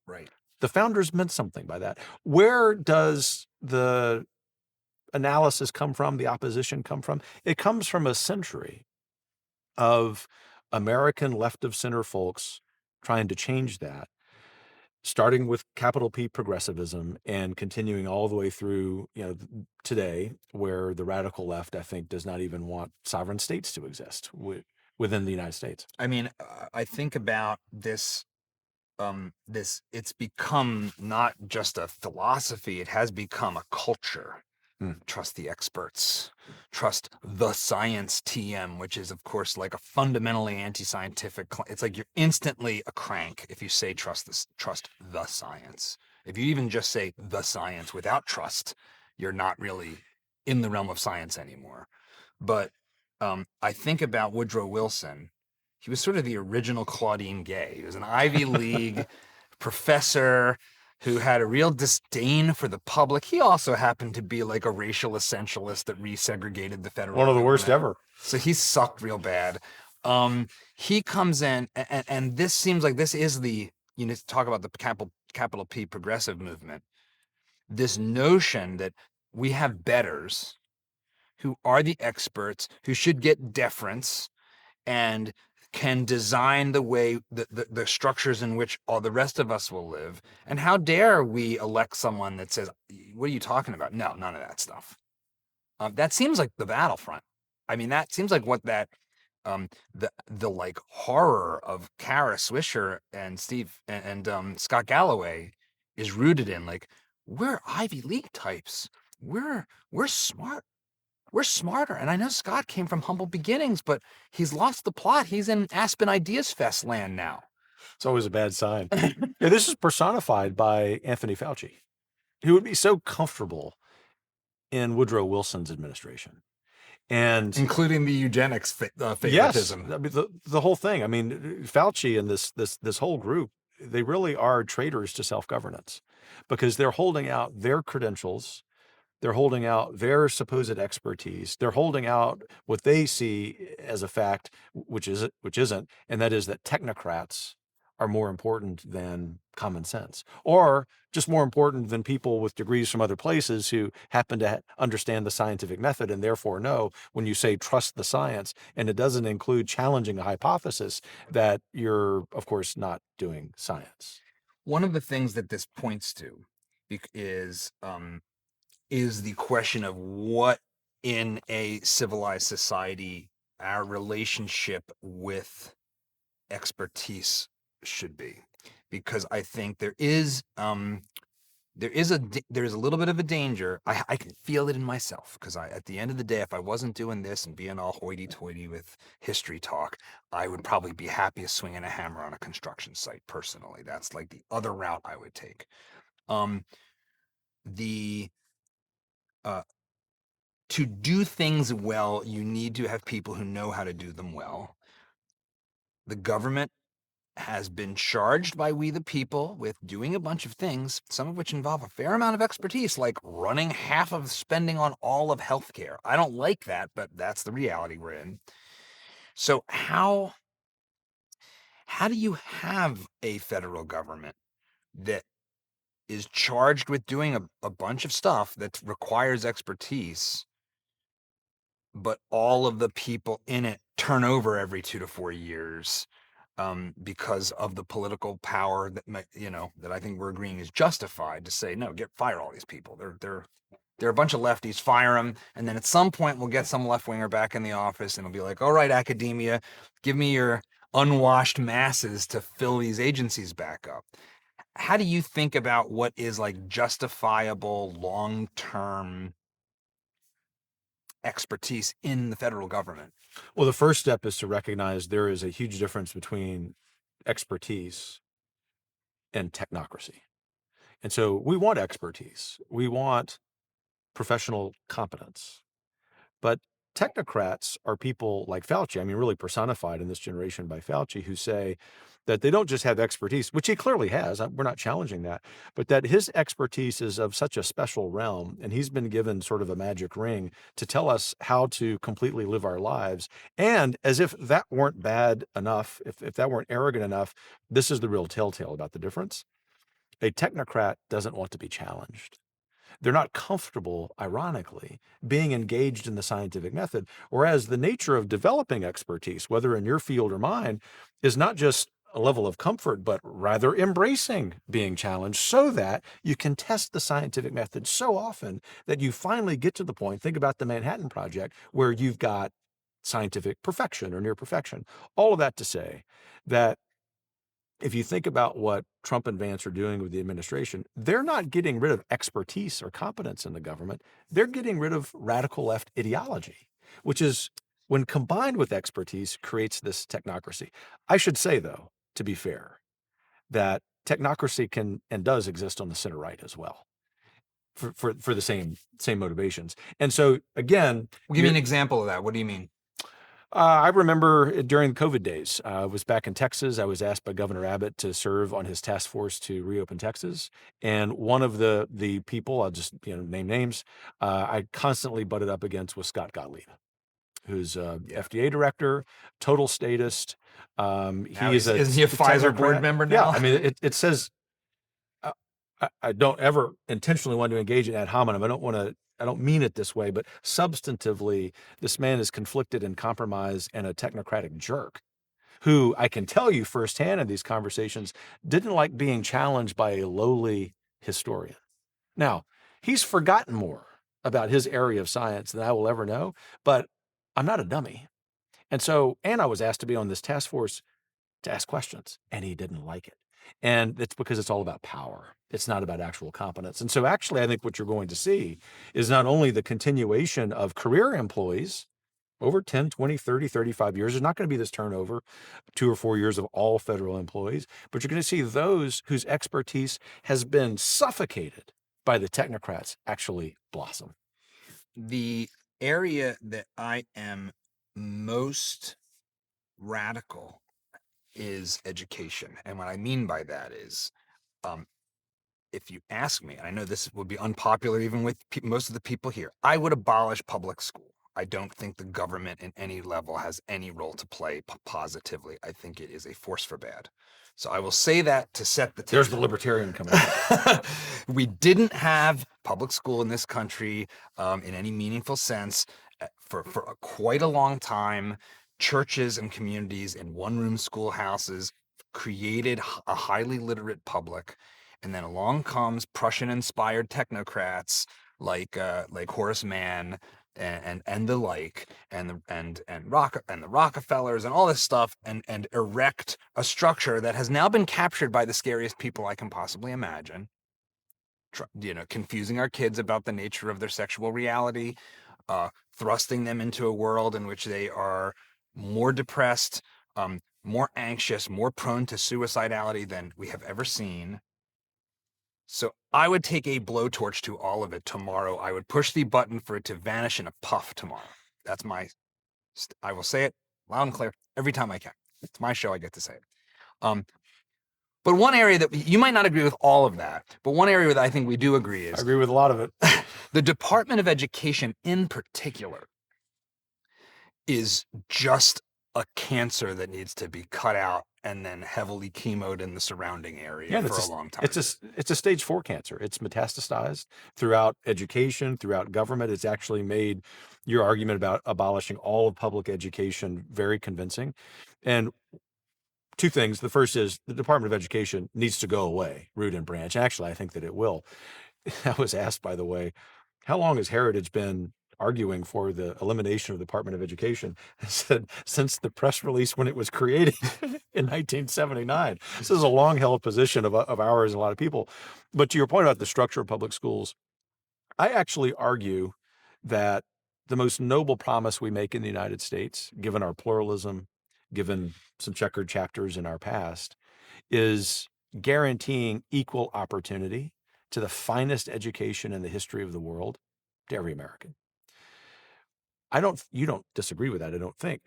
Right. The founders meant something by that. Where does the analysis come from, the opposition come from? It comes from a century of American left of center folks trying to change that, starting with capital P progressivism and continuing all the way through, today, where the radical left, I think, does not even want sovereign states to exist within the United States. I mean, I think about this. It's become not just a philosophy; it has become a culture. Trust the experts, trust the science TM, which is, of course, like a fundamentally anti-scientific. It's like you're instantly a crank if you say trust the science. If you even just say the science without trust, you're not really in the realm of science anymore. But I think about Woodrow Wilson. He was sort of the original Claudine Gay. He was an Ivy League professor who had a real disdain for the public. He also happened to be like a racial essentialist that resegregated the federal One of the worst government. ever. So he sucked real bad. He comes in, and this seems like this is the, talk about the capital P progressive movement. This notion that we have betters who are the experts, who should get deference and can design the way, the structures in which all the rest of us will live. And how dare we elect someone that says, what are you talking about? No, none of that stuff. That seems like the battlefront. I mean, that seems like what that, the like horror of Kara Swisher and Scott Galloway is rooted in. Like, we're Ivy League types. We're smart. We're smarter. And I know Scott came from humble beginnings, but he's lost the plot. He's in Aspen Ideas Fest land now. It's always a bad sign. Yeah, this is personified by Anthony Fauci, who would be so comfortable in Woodrow Wilson's administration. And including the eugenics favoritism. Yes, I mean, the whole thing. I mean, Fauci and this whole group, they really are traitors to self-governance, because they're holding out their credentials, they're holding out their supposed expertise, they're holding out what they see as a fact, which isn't, and that is that technocrats are more important than common sense, or just more important than people with degrees from other places who happen to understand the scientific method and therefore know when you say trust the science and it doesn't include challenging a hypothesis, that you're, of course, not doing science. One of the things that this points to is the question of what in a civilized society our relationship with expertise should be, because I think there is a little bit of a danger. I can feel it in myself, because at the end of the day, if I wasn't doing this and being all hoity-toity with history talk, I would probably be happiest swinging a hammer on a construction site. Personally, that's like the other route I would take. To do things well, you need to have people who know how to do them well. The government has been charged by we the people with doing a bunch of things, some of which involve a fair amount of expertise, like running half of spending on all of healthcare. I don't like that, but that's the reality we're in. So how do you have a federal government that is charged with doing a bunch of stuff that requires expertise, but all of the people in it turn over every 2 to 4 years, because of the political power that that I think we're agreeing is justified to say, no, fire all these people. They're a bunch of lefties, fire them, and then at some point we'll get some left winger back in the office, and it'll be like, all right, academia, give me your unwashed masses to fill these agencies back up. How do you think about what is like justifiable long-term expertise in the federal government? Well, the first step is to recognize there is a huge difference between expertise and technocracy. And so we want expertise. We want professional competence. But technocrats are people like Fauci, I mean, really personified in this generation by Fauci, who say that they don't just have expertise, which he clearly has, we're not challenging that, but that his expertise is of such a special realm, and he's been given sort of a magic ring to tell us how to completely live our lives. And as if that weren't bad enough, if that weren't arrogant enough, this is the real telltale about the difference. A technocrat doesn't want to be challenged. They're not comfortable, ironically, being engaged in the scientific method, whereas the nature of developing expertise, whether in your field or mine, is not just a level of comfort, but rather embracing being challenged so that you can test the scientific method so often that you finally get to the point, think about the Manhattan Project, where you've got scientific perfection or near perfection. All of that to say that if you think about what Trump and Vance are doing with the administration, they're not getting rid of expertise or competence in the government. They're getting rid of radical left ideology, which is, when combined with expertise, creates this technocracy. I should say, though, to be fair, that technocracy can and does exist on the center right as well for the same motivations. And so again, Give me an example of that. What do you mean? I remember during the COVID days, I was back in Texas. I was asked by Governor Abbott to serve on his task force to reopen Texas. And one of the people, I'll just name names, I constantly butted up against was Scott Gottlieb, who's FDA director, total statist. Isn't he a Pfizer board member now? Yeah, I mean, it says I don't ever intentionally want to engage in ad hominem. I don't mean it this way, but substantively, this man is conflicted and compromised and a technocratic jerk who I can tell you firsthand in these conversations didn't like being challenged by a lowly historian. Now, he's forgotten more about his area of science than I will ever know, but I'm not a dummy. And I was asked to be on this task force to ask questions, and he didn't like it. And it's because it's all about power. It's not about actual competence. And so actually, I think what you're going to see is not only the continuation of career employees over 10, 20, 30, 35 years. There's not going to be this turnover, 2 or 4 years of all federal employees, but you're going to see those whose expertise has been suffocated by the technocrats actually blossom. The area that I am most radical is education. And what I mean by that is, if you ask me, and I know this would be unpopular even with most of the people here, I would abolish public school. I don't think the government in any level has any role to play positively. I think it is a force for bad. So I will say that to set the table. There's the libertarian coming out. We didn't have public school in this country in any meaningful sense for quite a long time. Churches and communities in one-room schoolhouses created a highly literate public, and then along comes Prussian-inspired technocrats like Horace Mann and the like, and the Rockefellers and all this stuff, and erect a structure that has now been captured by the scariest people I can possibly imagine. Confusing our kids about the nature of their sexual reality, thrusting them into a world in which they are more depressed, more anxious, more prone to suicidality than we have ever seen. So I would take a blowtorch to all of it tomorrow. I would push the button for it to vanish in a puff tomorrow. I will say it loud and clear every time I can. It's my show, I get to say it. But one area that you might not agree with all of that, but one area that I think we do agree is— I agree with a lot of it. The Department of Education in particular is just a cancer that needs to be cut out and then heavily chemoed in the surrounding area for a long time. It's a stage 4 cancer. It's metastasized throughout education, throughout government. It's actually made your argument about abolishing all of public education very convincing. And two things. The first is the Department of Education needs to go away, root and branch. Actually, I think that it will. I was asked, by the way, how long has Heritage been arguing for the elimination of the Department of Education? I said, since the press release when it was created in 1979. This is a long-held position of ours and a lot of people. But to your point about the structure of public schools, I actually argue that the most noble promise we make in the United States, given our pluralism, given some checkered chapters in our past, is guaranteeing equal opportunity to the finest education in the history of the world to every American. You don't disagree with that, I don't think.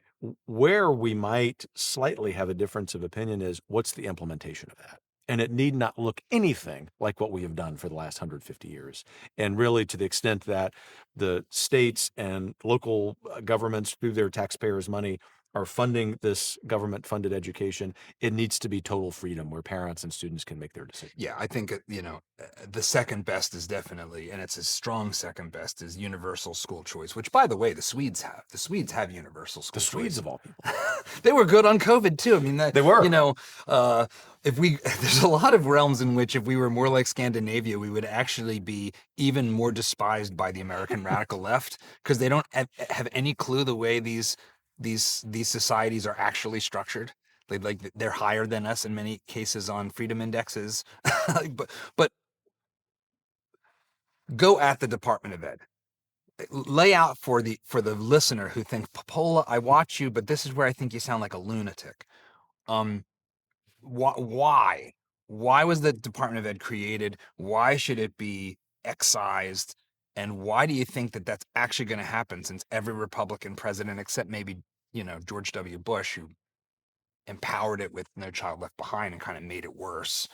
Where we might slightly have a difference of opinion is what's the implementation of that? And it need not look anything like what we have done for the last 150 years. And really, to the extent that the states and local governments, through their taxpayers' money, are funding this government-funded education, it needs to be total freedom where parents and students can make their decisions. Yeah, I think, the second best is definitely, and it's a strong second best, is universal school choice, which, by the way, the Swedes have. The Swedes have universal school choice. The Swedes, of all people. They were good on COVID, too. I mean, they were. There's a lot of realms in which if we were more like Scandinavia, we would actually be even more despised by the American radical left, because they don't have any clue the way these societies are actually structured. They're higher than us in many cases on freedom indexes. but go at the Department of Ed. Lay out for the listener who thinks, Popola, I watch you, but this is where I think you sound like a lunatic. Why? why was the Department of Ed created? Why should it be excised? And why do you think that that's actually going to happen, since every Republican president, except maybe, George W. Bush, who empowered it with No Child Left Behind and kind of made it worse,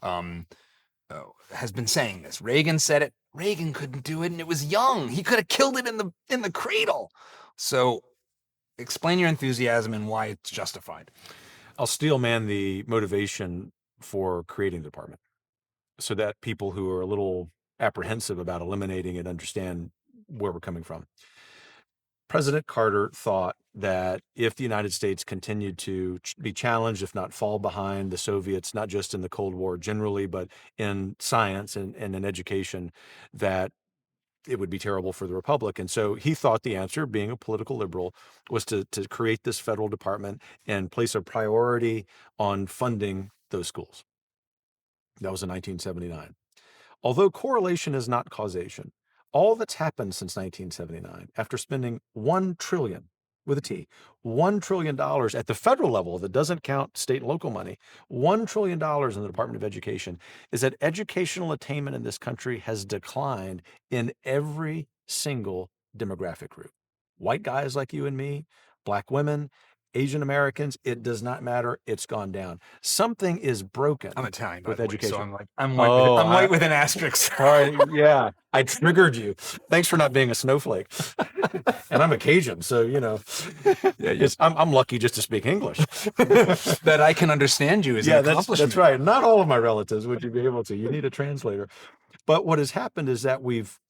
um, has been saying this. Reagan said it. Reagan couldn't do it, and it was young. He could have killed it in the cradle. So explain your enthusiasm and why it's justified. I'll steel man the motivation for creating the department so that people who are a little apprehensive about eliminating it understand where we're coming from. President Carter thought that if the United States continued to be challenged, if not fall behind the Soviets, not just in the Cold War generally, but in science and in education, that it would be terrible for the Republic. And so he thought the answer, being a political liberal, was to create this federal department and place a priority on funding those schools. That was in 1979. Although correlation is not causation, all that's happened since 1979, after spending $1 trillion, with a T, $1 trillion at the federal level, that doesn't count state and local money, $1 trillion in the Department of Education, is that educational attainment in this country has declined in every single demographic group. White guys like you and me, Black women, Asian Americans, it does not matter. It's gone down. Something is broken. I'm Italian, by with the way, education. so I'm white with an asterisk. All right, yeah, I triggered you. Thanks for not being a snowflake. And I'm a Cajun, so I'm lucky just to speak English. That I can understand you is an accomplishment. That's right. Not all of my relatives would you be able to. You need a translator. But what has happened is that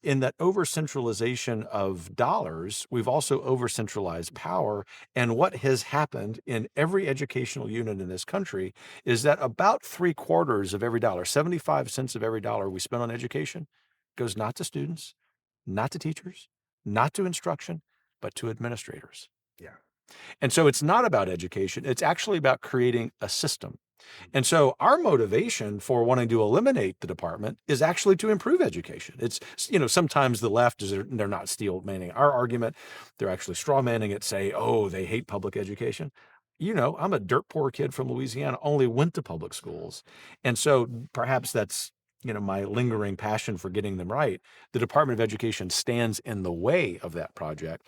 in that over-centralization of dollars, we've also over-centralized power. And what has happened in every educational unit in this country is that about 3/4 of every dollar, 75 cents of every dollar we spend on education, goes not to students, not to teachers, not to instruction, but to administrators. Yeah. And so it's not about education. It's actually about creating a system. And so our motivation for wanting to eliminate the department is actually to improve education. It's, sometimes the left they're not steel manning our argument. They're actually straw manning it, say, oh, they hate public education. I'm a dirt poor kid from Louisiana, only went to public schools. And so perhaps that's, my lingering passion for getting them right. The Department of Education stands in the way of that project.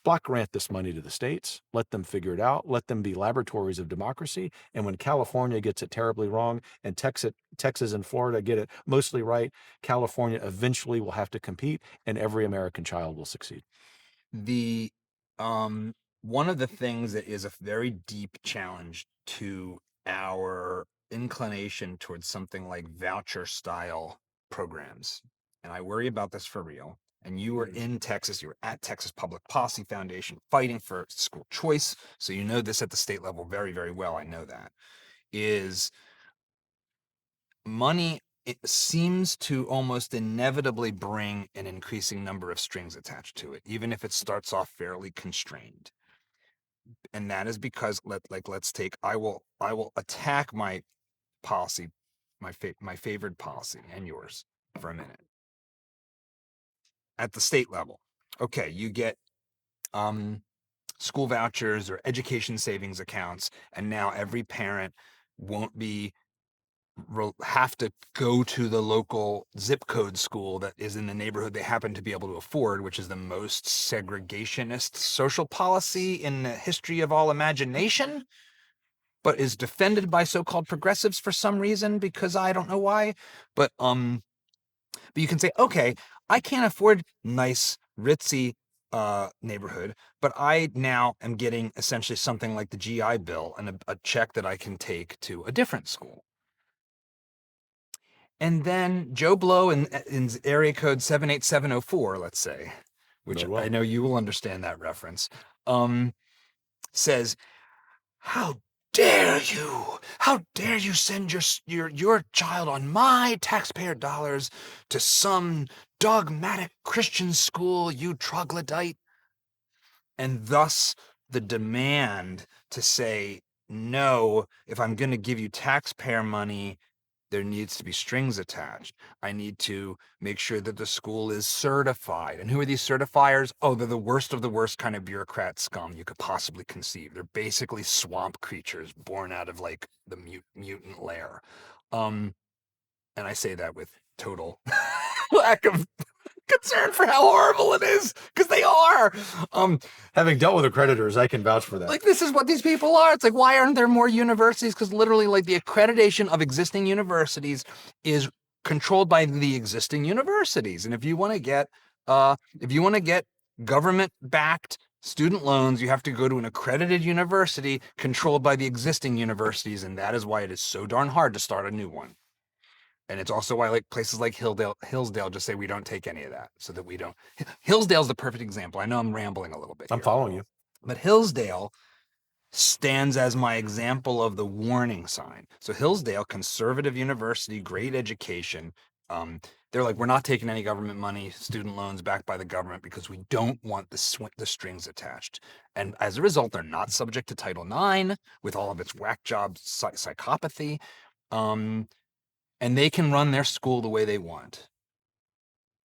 Block grant this money to the states, let them figure it out, let them be laboratories of democracy. And when California gets it terribly wrong and Texas and Florida get it mostly right, California eventually will have to compete and every American child will succeed. The one of the things that is a very deep challenge to our inclination towards something like voucher style programs, and I worry about this for real, and you were in Texas, you were at Texas Public Policy Foundation fighting for school choice, so you know this at the state level very, very well. I know that is money. It seems to almost inevitably bring an increasing number of strings attached to it, even if it starts off fairly constrained. And that is because I will attack my policy, my favored policy and yours for a minute. At the state level, okay, you get school vouchers or education savings accounts, and now every parent won't have to go to the local zip code school that is in the neighborhood they happen to be able to afford, which is the most segregationist social policy in the history of all imagination, but is defended by so-called progressives for some reason, because I don't know why. But you can say, okay, I can't afford nice, ritzy neighborhood, but I now am getting essentially something like the GI Bill and a check that I can take to a different school. And then Joe Blow in area code 78704, let's say, which I know you will understand that reference, says, how dare you? How dare you send your child on my taxpayer dollars to some dogmatic Christian school, you troglodyte? And thus the demand to say, no, if I'm going to give you taxpayer money, there needs to be strings attached. I need to make sure that the school is certified. And who are these certifiers? Oh, they're the worst of the worst kind of bureaucrat scum you could possibly conceive. They're basically swamp creatures born out of like the mutant lair. And I say that with total lack of concern for how horrible it is, because they are. Having dealt with accreditors, I can vouch for that. Like, this is what these people are. It's like, why aren't there more universities? Because literally, like, the accreditation of existing universities is controlled by the existing universities. And if you want to get government-backed student loans, you have to go to an accredited university controlled by the existing universities, and that is why it is so darn hard to start a new one. And it's also why, like, places like Hillsdale just say we don't take any of that, so that we don't. Hillsdale's the perfect example. I know I'm rambling a little bit. I'm following you. But Hillsdale stands as my example of the warning sign. So Hillsdale, conservative university, great education. They're like, we're not taking any government money, student loans backed by the government, because we don't want the strings attached. And as a result, they're not subject to Title IX with all of its whack job psychopathy. And they can run their school the way they want.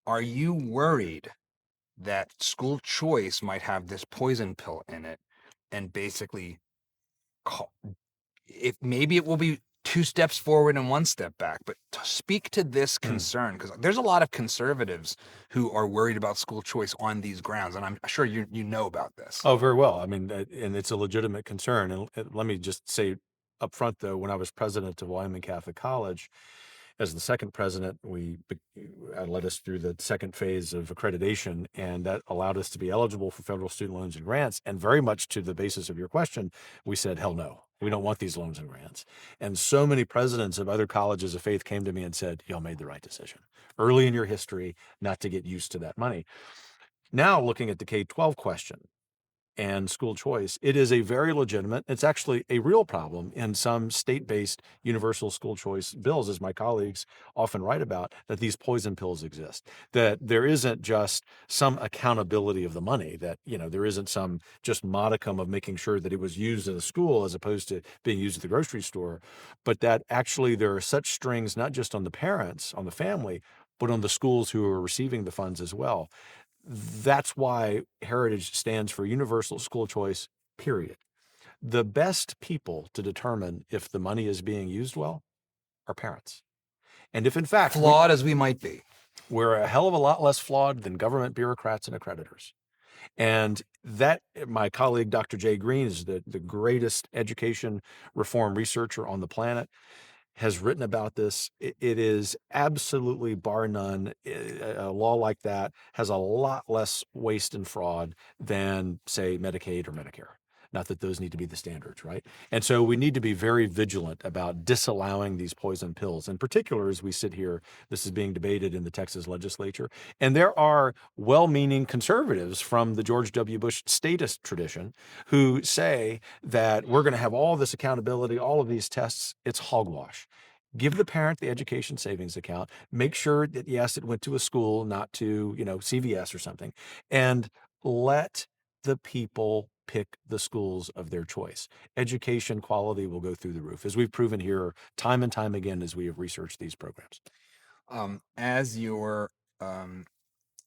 Are you worried that school choice might have this poison pill in it, and basically, if maybe it will be 2 steps forward and 1 step back, but to speak to this concern, because there's a lot of conservatives who are worried about school choice on these grounds, and I'm sure you know about this. Oh, very well. I mean, and it's a legitimate concern. And let me just say up front, though, when I was president of Wyoming Catholic College, as the second president, I led us through the second phase of accreditation, and that allowed us to be eligible for federal student loans and grants. And very much to the basis of your question, we said, hell no, we don't want these loans and grants. And so many presidents of other colleges of faith came to me and said, y'all made the right decision early in your history not to get used to that money. Now, looking at the K-12 question and school choice, it is a very legitimate, it's actually a real problem in some state-based universal school choice bills, as my colleagues often write about, that these poison pills exist, that there isn't just some accountability of the money, that, there isn't some just modicum of making sure that it was used in the school as opposed to being used at the grocery store, but that actually there are such strings, not just on the parents, on the family, but on the schools who are receiving the funds as well. That's why Heritage stands for universal school choice, period. The best people to determine if the money is being used well are parents. And if in fact, flawed as we might be, we're a hell of a lot less flawed than government bureaucrats and accreditors. And that, my colleague, Dr. Jay Green, is the greatest education reform researcher on the planet, has written about this. It is absolutely, bar none, a law like that has a lot less waste and fraud than, say, Medicaid or Medicare. Not that those need to be the standards, right? And so we need to be very vigilant about disallowing these poison pills. In particular, as we sit here, this is being debated in the Texas legislature. And there are well-meaning conservatives from the George W. Bush statist tradition who say that we're going to have all this accountability, all of these tests. It's hogwash. Give the parent the education savings account. Make sure that, yes, it went to a school, not to, CVS or something. And let the people pick the schools of their choice. Education quality will go through the roof, as we've proven here time and time again as we have researched these programs. As you're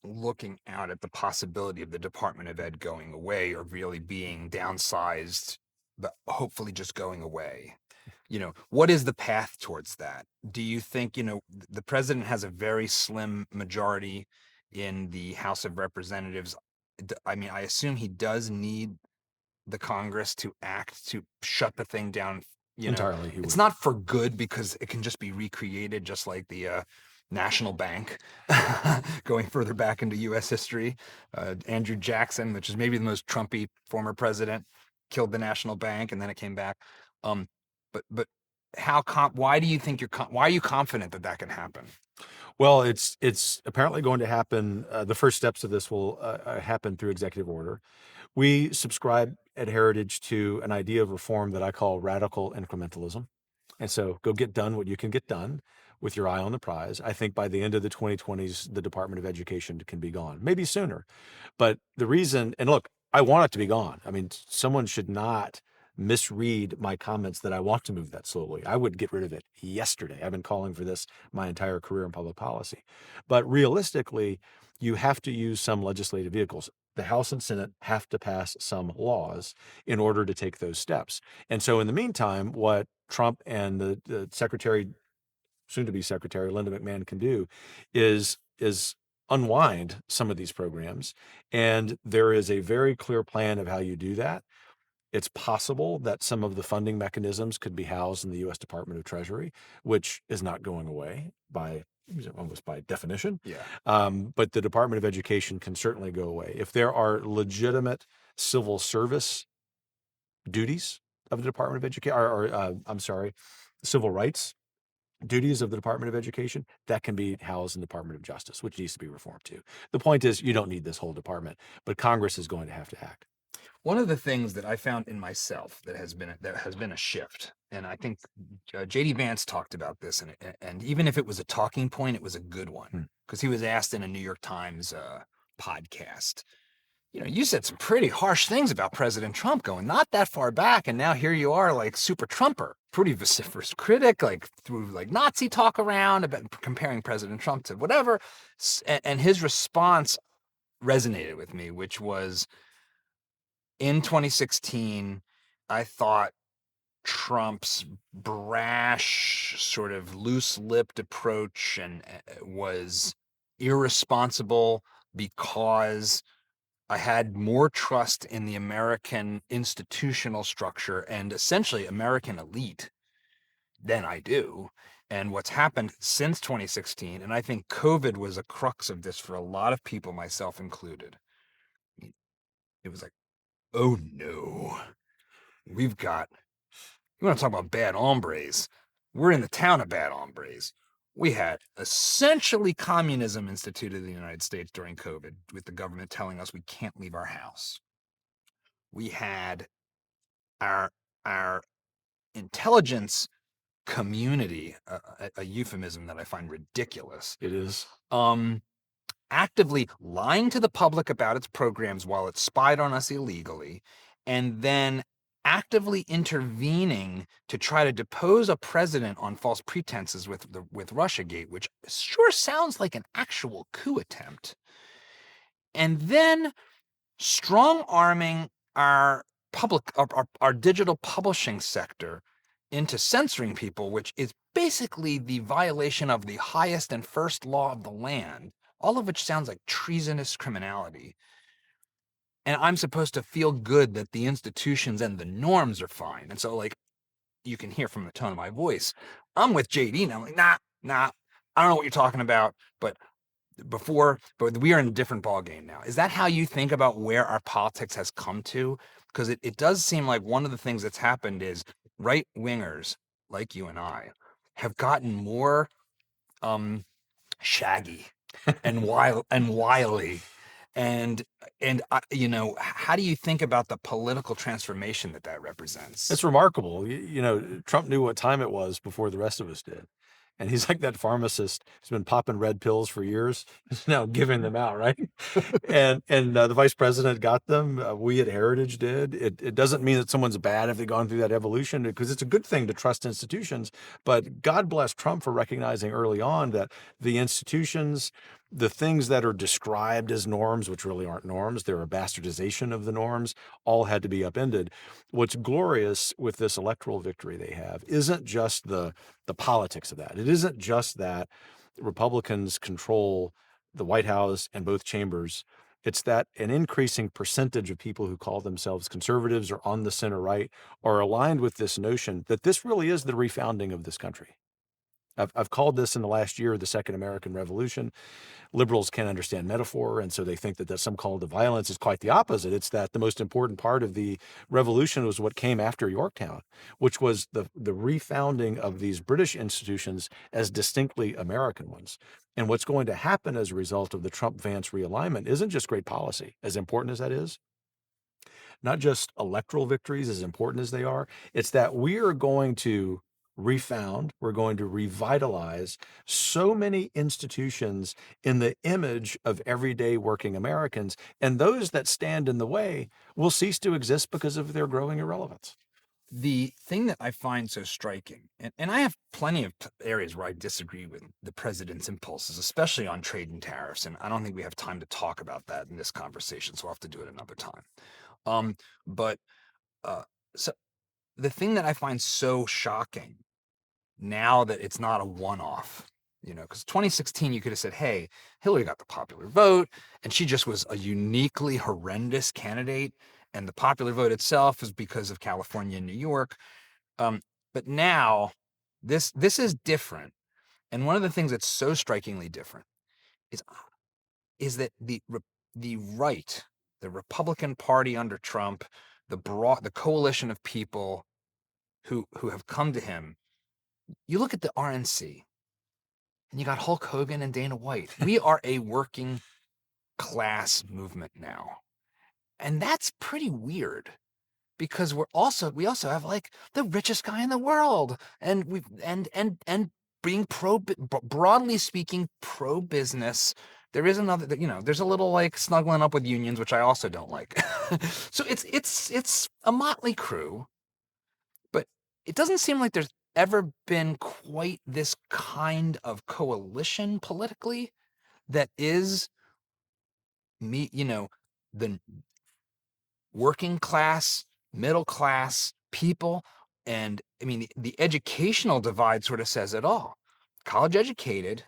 looking out at the possibility of the Department of Ed going away, or really being downsized, but hopefully just going away, what is the path towards that? Do you think, the president has a very slim majority in the House of Representatives? I mean, I assume he does need the Congress to act to shut the thing down. Entirely. It's not for good, because it can just be recreated, just like the National Bank, going further back into U.S. history. Andrew Jackson, which is maybe the most Trumpy former president, killed the National Bank, and then it came back. But why do you think why are you confident that that can happen? Well, it's apparently going to happen. The first steps of this will happen through executive order. We subscribe at Heritage to an idea of reform that I call radical incrementalism. And so go get done what you can get done with your eye on the prize. I think by the end of the 2020s, the Department of Education can be gone, maybe sooner. But the reason, and look, I want it to be gone. I mean, someone should not misread my comments that I want to move that slowly. I would get rid of it yesterday. I've been calling for this my entire career in public policy. But realistically, you have to use some legislative vehicles. The House and Senate have to pass some laws in order to take those steps. And so in the meantime, what Trump and the Secretary soon-to-be Secretary Linda McMahon can do is unwind some of these programs. And there is a very clear plan of how you do that. It's possible that some of the funding mechanisms could be housed in the U.S. Department of Treasury, which is not going away almost by definition. Yeah. But the Department of Education can certainly go away. If there are legitimate civil service duties of the Department of Education, civil rights duties of the Department of Education, that can be housed in the Department of Justice, which needs to be reformed too. The point is, you don't need this whole department, but Congress is going to have to act. One of the things that I found in myself that has been a shift, and I think J.D. Vance talked about this, and even if it was a talking point, it was a good one, because he was asked in a New York Times podcast, you said some pretty harsh things about President Trump going not that far back, and now here you are, like super Trumper, pretty vociferous critic, like through like Nazi talk around about comparing President Trump to whatever, and his response resonated with me, which was, in 2016, I thought Trump's brash, sort of loose-lipped approach and was irresponsible because I had more trust in the American institutional structure and essentially American elite than I do. And what's happened since 2016, and I think COVID was a crux of this for a lot of people, myself included. It was like, oh no, you want to talk about bad hombres? We're in the town of bad hombres. We had essentially communism instituted in the United States during COVID, with the government telling us we can't leave our house. We had our intelligence community, a euphemism that I find ridiculous. It is. Actively lying to the public about its programs while it spied on us illegally, and then actively intervening to try to depose a president on false pretenses with Russiagate, which sure sounds like an actual coup attempt. And then strong-arming our digital publishing sector into censoring people, which is basically the violation of the highest and first law of the land, all of which sounds like treasonous criminality. And I'm supposed to feel good that the institutions and the norms are fine. And so, like, you can hear from the tone of my voice, I'm with JD and I'm like, nah, I don't know what you're talking about, but we are in a different ballgame now. Is that how you think about where our politics has come to? Because it does seem like one of the things that's happened is right-wingers like you and I have gotten more shaggy and wily. And how do you think about the political transformation that represents? It's remarkable. Trump knew what time it was before the rest of us did. And he's like that pharmacist who's been popping red pills for years, he's now giving them out, right? and the vice president got them. We at Heritage did. It doesn't mean that someone's bad if they've gone through that evolution, because it's a good thing to trust institutions. But God bless Trump for recognizing early on that the institutions, the things that are described as norms, which really aren't norms, they're a bastardization of the norms, all had to be upended. What's glorious with this electoral victory they have isn't just the politics of that. It isn't just that Republicans control the White House and both chambers. It's that an increasing percentage of people who call themselves conservatives or on the center right are aligned with this notion that this really is the refounding of this country. I've called this in the last year the Second American Revolution. Liberals can't understand metaphor, and so they think that some call to violence is quite the opposite. It's that the most important part of the revolution was what came after Yorktown, which was the refounding of these British institutions as distinctly American ones. And what's going to happen as a result of the Trump-Vance realignment isn't just great policy, as important as that is, not just electoral victories, as important as they are. It's that we are going to we're going to revitalize so many institutions in the image of everyday working Americans, and those that stand in the way will cease to exist because of their growing irrelevance. The thing that I find so striking, and I have plenty of areas where I disagree with the president's impulses, especially on trade and tariffs, and I don't think we have time to talk about that in this conversation, so I'll have to do it another time. So the thing that I find so shocking now that it's not a one-off. Because 2016, you could have said, hey, Hillary got the popular vote, and she just was a uniquely horrendous candidate, and the popular vote itself is because of California and New York. But now, this is different. And one of the things that's so strikingly different is that the right, the Republican Party under Trump, the coalition of people who have come to him, you look at the RNC, and you got Hulk Hogan and Dana White. We are a working class movement now. And that's pretty weird because we also have like the richest guy in the world, and being broadly speaking, pro business. There is another, there's a little like snuggling up with unions, which I also don't like. So it's a motley crew, but it doesn't seem like there's ever been quite this kind of coalition politically that is the working class, middle class people. And I mean, the educational divide sort of says it all. College educated,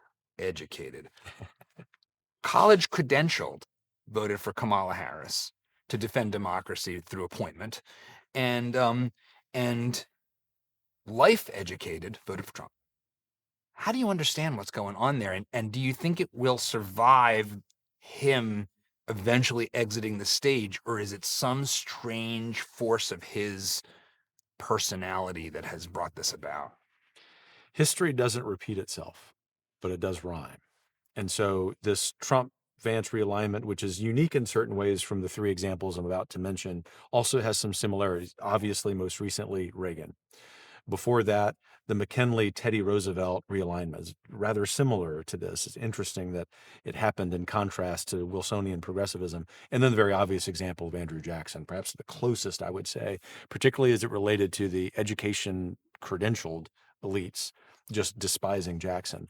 college credentialed voted for Kamala Harris to defend democracy through appointment, and life educated voted for Trump. How do you understand what's going on there? And do you think it will survive him eventually exiting the stage, or is it some strange force of his personality that has brought this about? History doesn't repeat itself, but it does rhyme. And so this Trump-Vance realignment, which is unique in certain ways from the three examples I'm about to mention, also has some similarities. Obviously, most recently, Reagan. Before that, the McKinley-Teddy Roosevelt realignment is rather similar to this. It's interesting that it happened in contrast to Wilsonian progressivism. And then the very obvious example of Andrew Jackson, perhaps the closest, I would say, particularly as it related to the education credentialed elites just despising Jackson.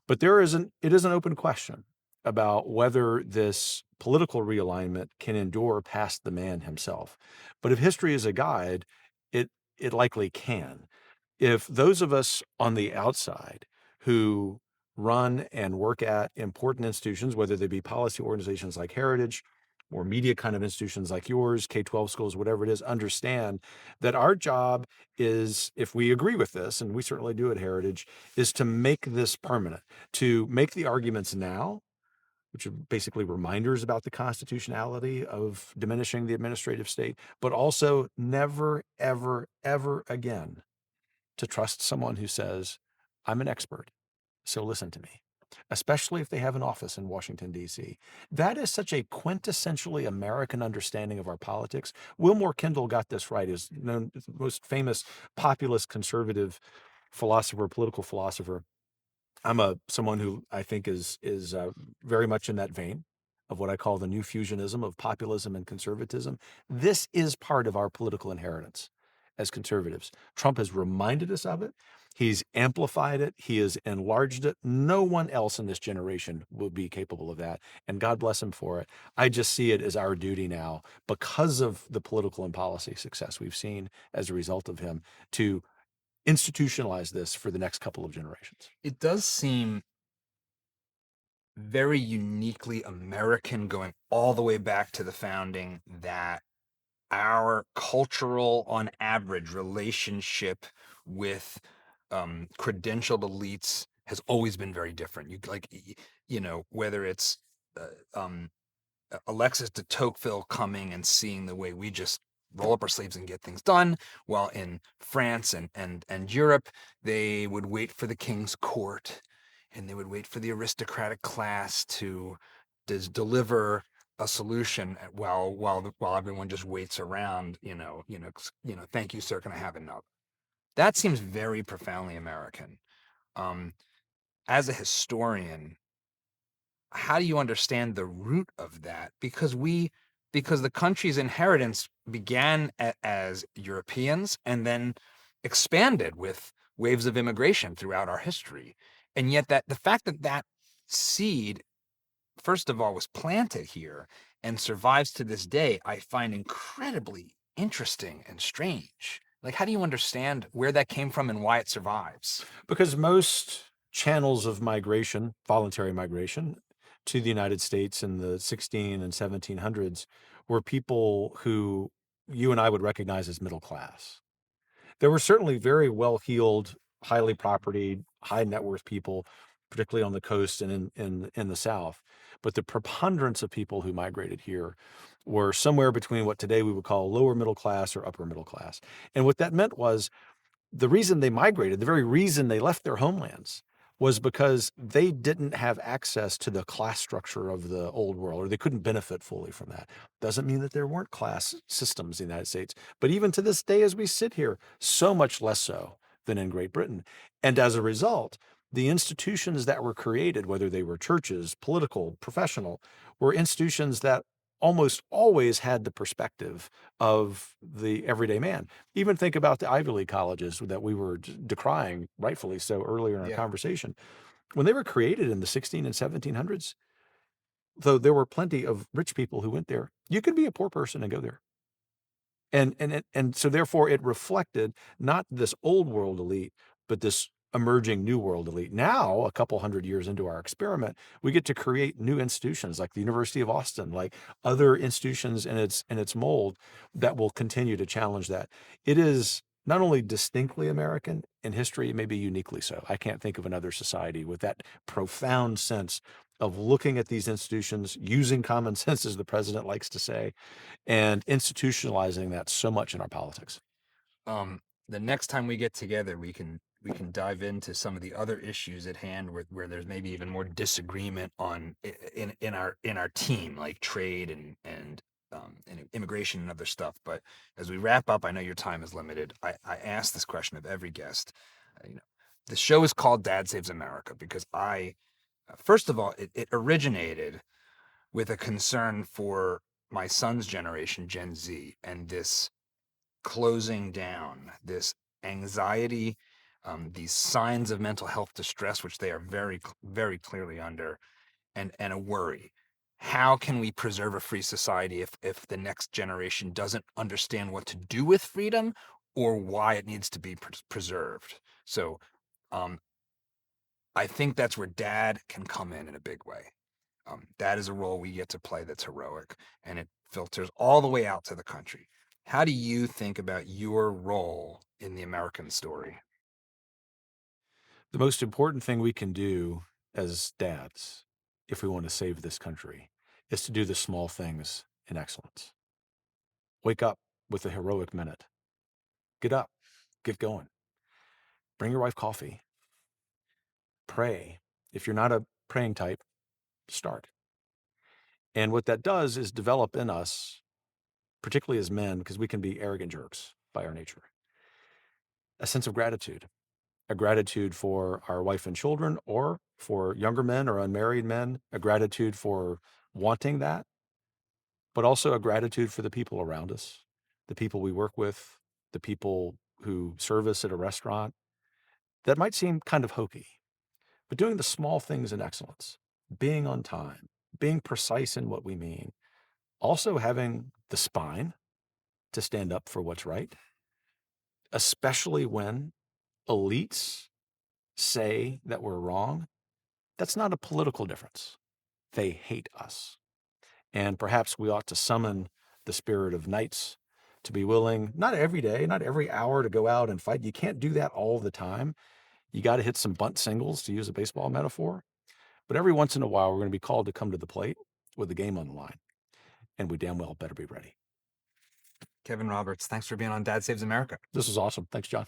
But it is an open question about whether this political realignment can endure past the man himself. But if history is a guide, it likely can. If those of us on the outside who run and work at important institutions, whether they be policy organizations like Heritage or media kind of institutions like yours, K-12 schools, whatever it is, understand that our job is, if we agree with this, and we certainly do at Heritage, is to make this permanent, to make the arguments now, which are basically reminders about the constitutionality of diminishing the administrative state, but also never, ever, ever again to trust someone who says, I'm an expert, so listen to me, especially if they have an office in Washington, D.C. That is such a quintessentially American understanding of our politics. Wilmore Kendall got this right, is known as the most famous populist conservative philosopher, political philosopher. I'm someone who I think is very much in that vein of what I call the new fusionism of populism and conservatism. This is part of our political inheritance as conservatives. Trump has reminded us of it. He's amplified it. He has enlarged it. No one else in this generation will be capable of that. And God bless him for it. I just see it as our duty now, because of the political and policy success we've seen as a result of him, to institutionalize this for the next couple of generations. It does seem very uniquely American, going all the way back to the founding, that our cultural, on average, relationship with credentialed elites has always been very different. Whether it's Alexis de Tocqueville coming and seeing the way we just roll up our sleeves and get things done, while in France and Europe, they would wait for the king's court, and they would wait for the aristocratic class to deliver a solution while everyone just waits around. Thank you, sir. Can I have another? That seems very profoundly American. As a historian, how do you understand the root of that? Because the country's inheritance began as Europeans and then expanded with waves of immigration throughout our history. And yet the fact that seed, first of all, was planted here and survives to this day, I find incredibly interesting and strange. Like, how do you understand where that came from and why it survives? Because most channels of migration, voluntary migration, to the United States in the 16 and 1700s were people who you and I would recognize as middle class. There were certainly very well-heeled, highly propertied, high net worth people, particularly on the coast and in the South. But the preponderance of people who migrated here were somewhere between what today we would call lower middle class or upper middle class. And what that meant was the reason they migrated, the very reason they left their homelands, was because they didn't have access to the class structure of the old world, or they couldn't benefit fully from that. Doesn't mean that there weren't class systems in the United States, but even to this day, as we sit here, so much less so than in Great Britain. And as a result, the institutions that were created, whether they were churches, political, professional, were institutions that almost always had the perspective of the everyday man. Even think about the Ivy League colleges that we were decrying, rightfully so, earlier in our Yeah. conversation. When they were created in the 16 and 1700s, though there were plenty of rich people who went there, you could be a poor person and go there. And so therefore it reflected not this old world elite, but this emerging new world elite. Now, a couple hundred years into our experiment, we get to create new institutions like the University of Austin, like other institutions in its mold that will continue to challenge that. It is not only distinctly American in history, maybe uniquely so. I can't think of another society with that profound sense of looking at these institutions, using common sense, as the president likes to say, and institutionalizing that so much in our politics. The next time we get together, we can dive into some of the other issues at hand where there's maybe even more disagreement on in our team, like trade and immigration and other stuff. But as we wrap up, I know your time is limited. I ask this question of every guest. The show is called Dad Saves America because first of all, it originated with a concern for my son's generation, Gen Z, and this closing down, this anxiety, these signs of mental health distress, which they are very, very clearly under, and a worry. How can we preserve a free society if the next generation doesn't understand what to do with freedom or why it needs to be preserved? So um, I think that's where dad can come in a big way. That is a role we get to play that's heroic, and it filters all the way out to the country. How do you think about your role in the American story? The most important thing we can do as dads, if we want to save this country, is to do the small things in excellence. Wake up with a heroic minute. Get up, get going. Bring your wife coffee. Pray. If you're not a praying type, start. And what that does is develop in us, particularly as men, because we can be arrogant jerks by our nature, a sense of gratitude, a gratitude for our wife and children, or for younger men or unmarried men, a gratitude for wanting that, but also a gratitude for the people around us, the people we work with, the people who serve us at a restaurant. That might seem kind of hokey, but doing the small things in excellence, being on time, being precise in what we mean, also having the spine to stand up for what's right, especially when elites say that we're wrong. That's not a political difference. They hate us. And perhaps we ought to summon the spirit of knights to be willing, not every day, not every hour, to go out and fight. You can't do that all the time. You got to hit some bunt singles, to use a baseball metaphor. But every once in a while, we're going to be called to come to the plate with the game on the line. And we damn well better be ready. Kevin Roberts, thanks for being on Dad Saves America. This was awesome. Thanks, John.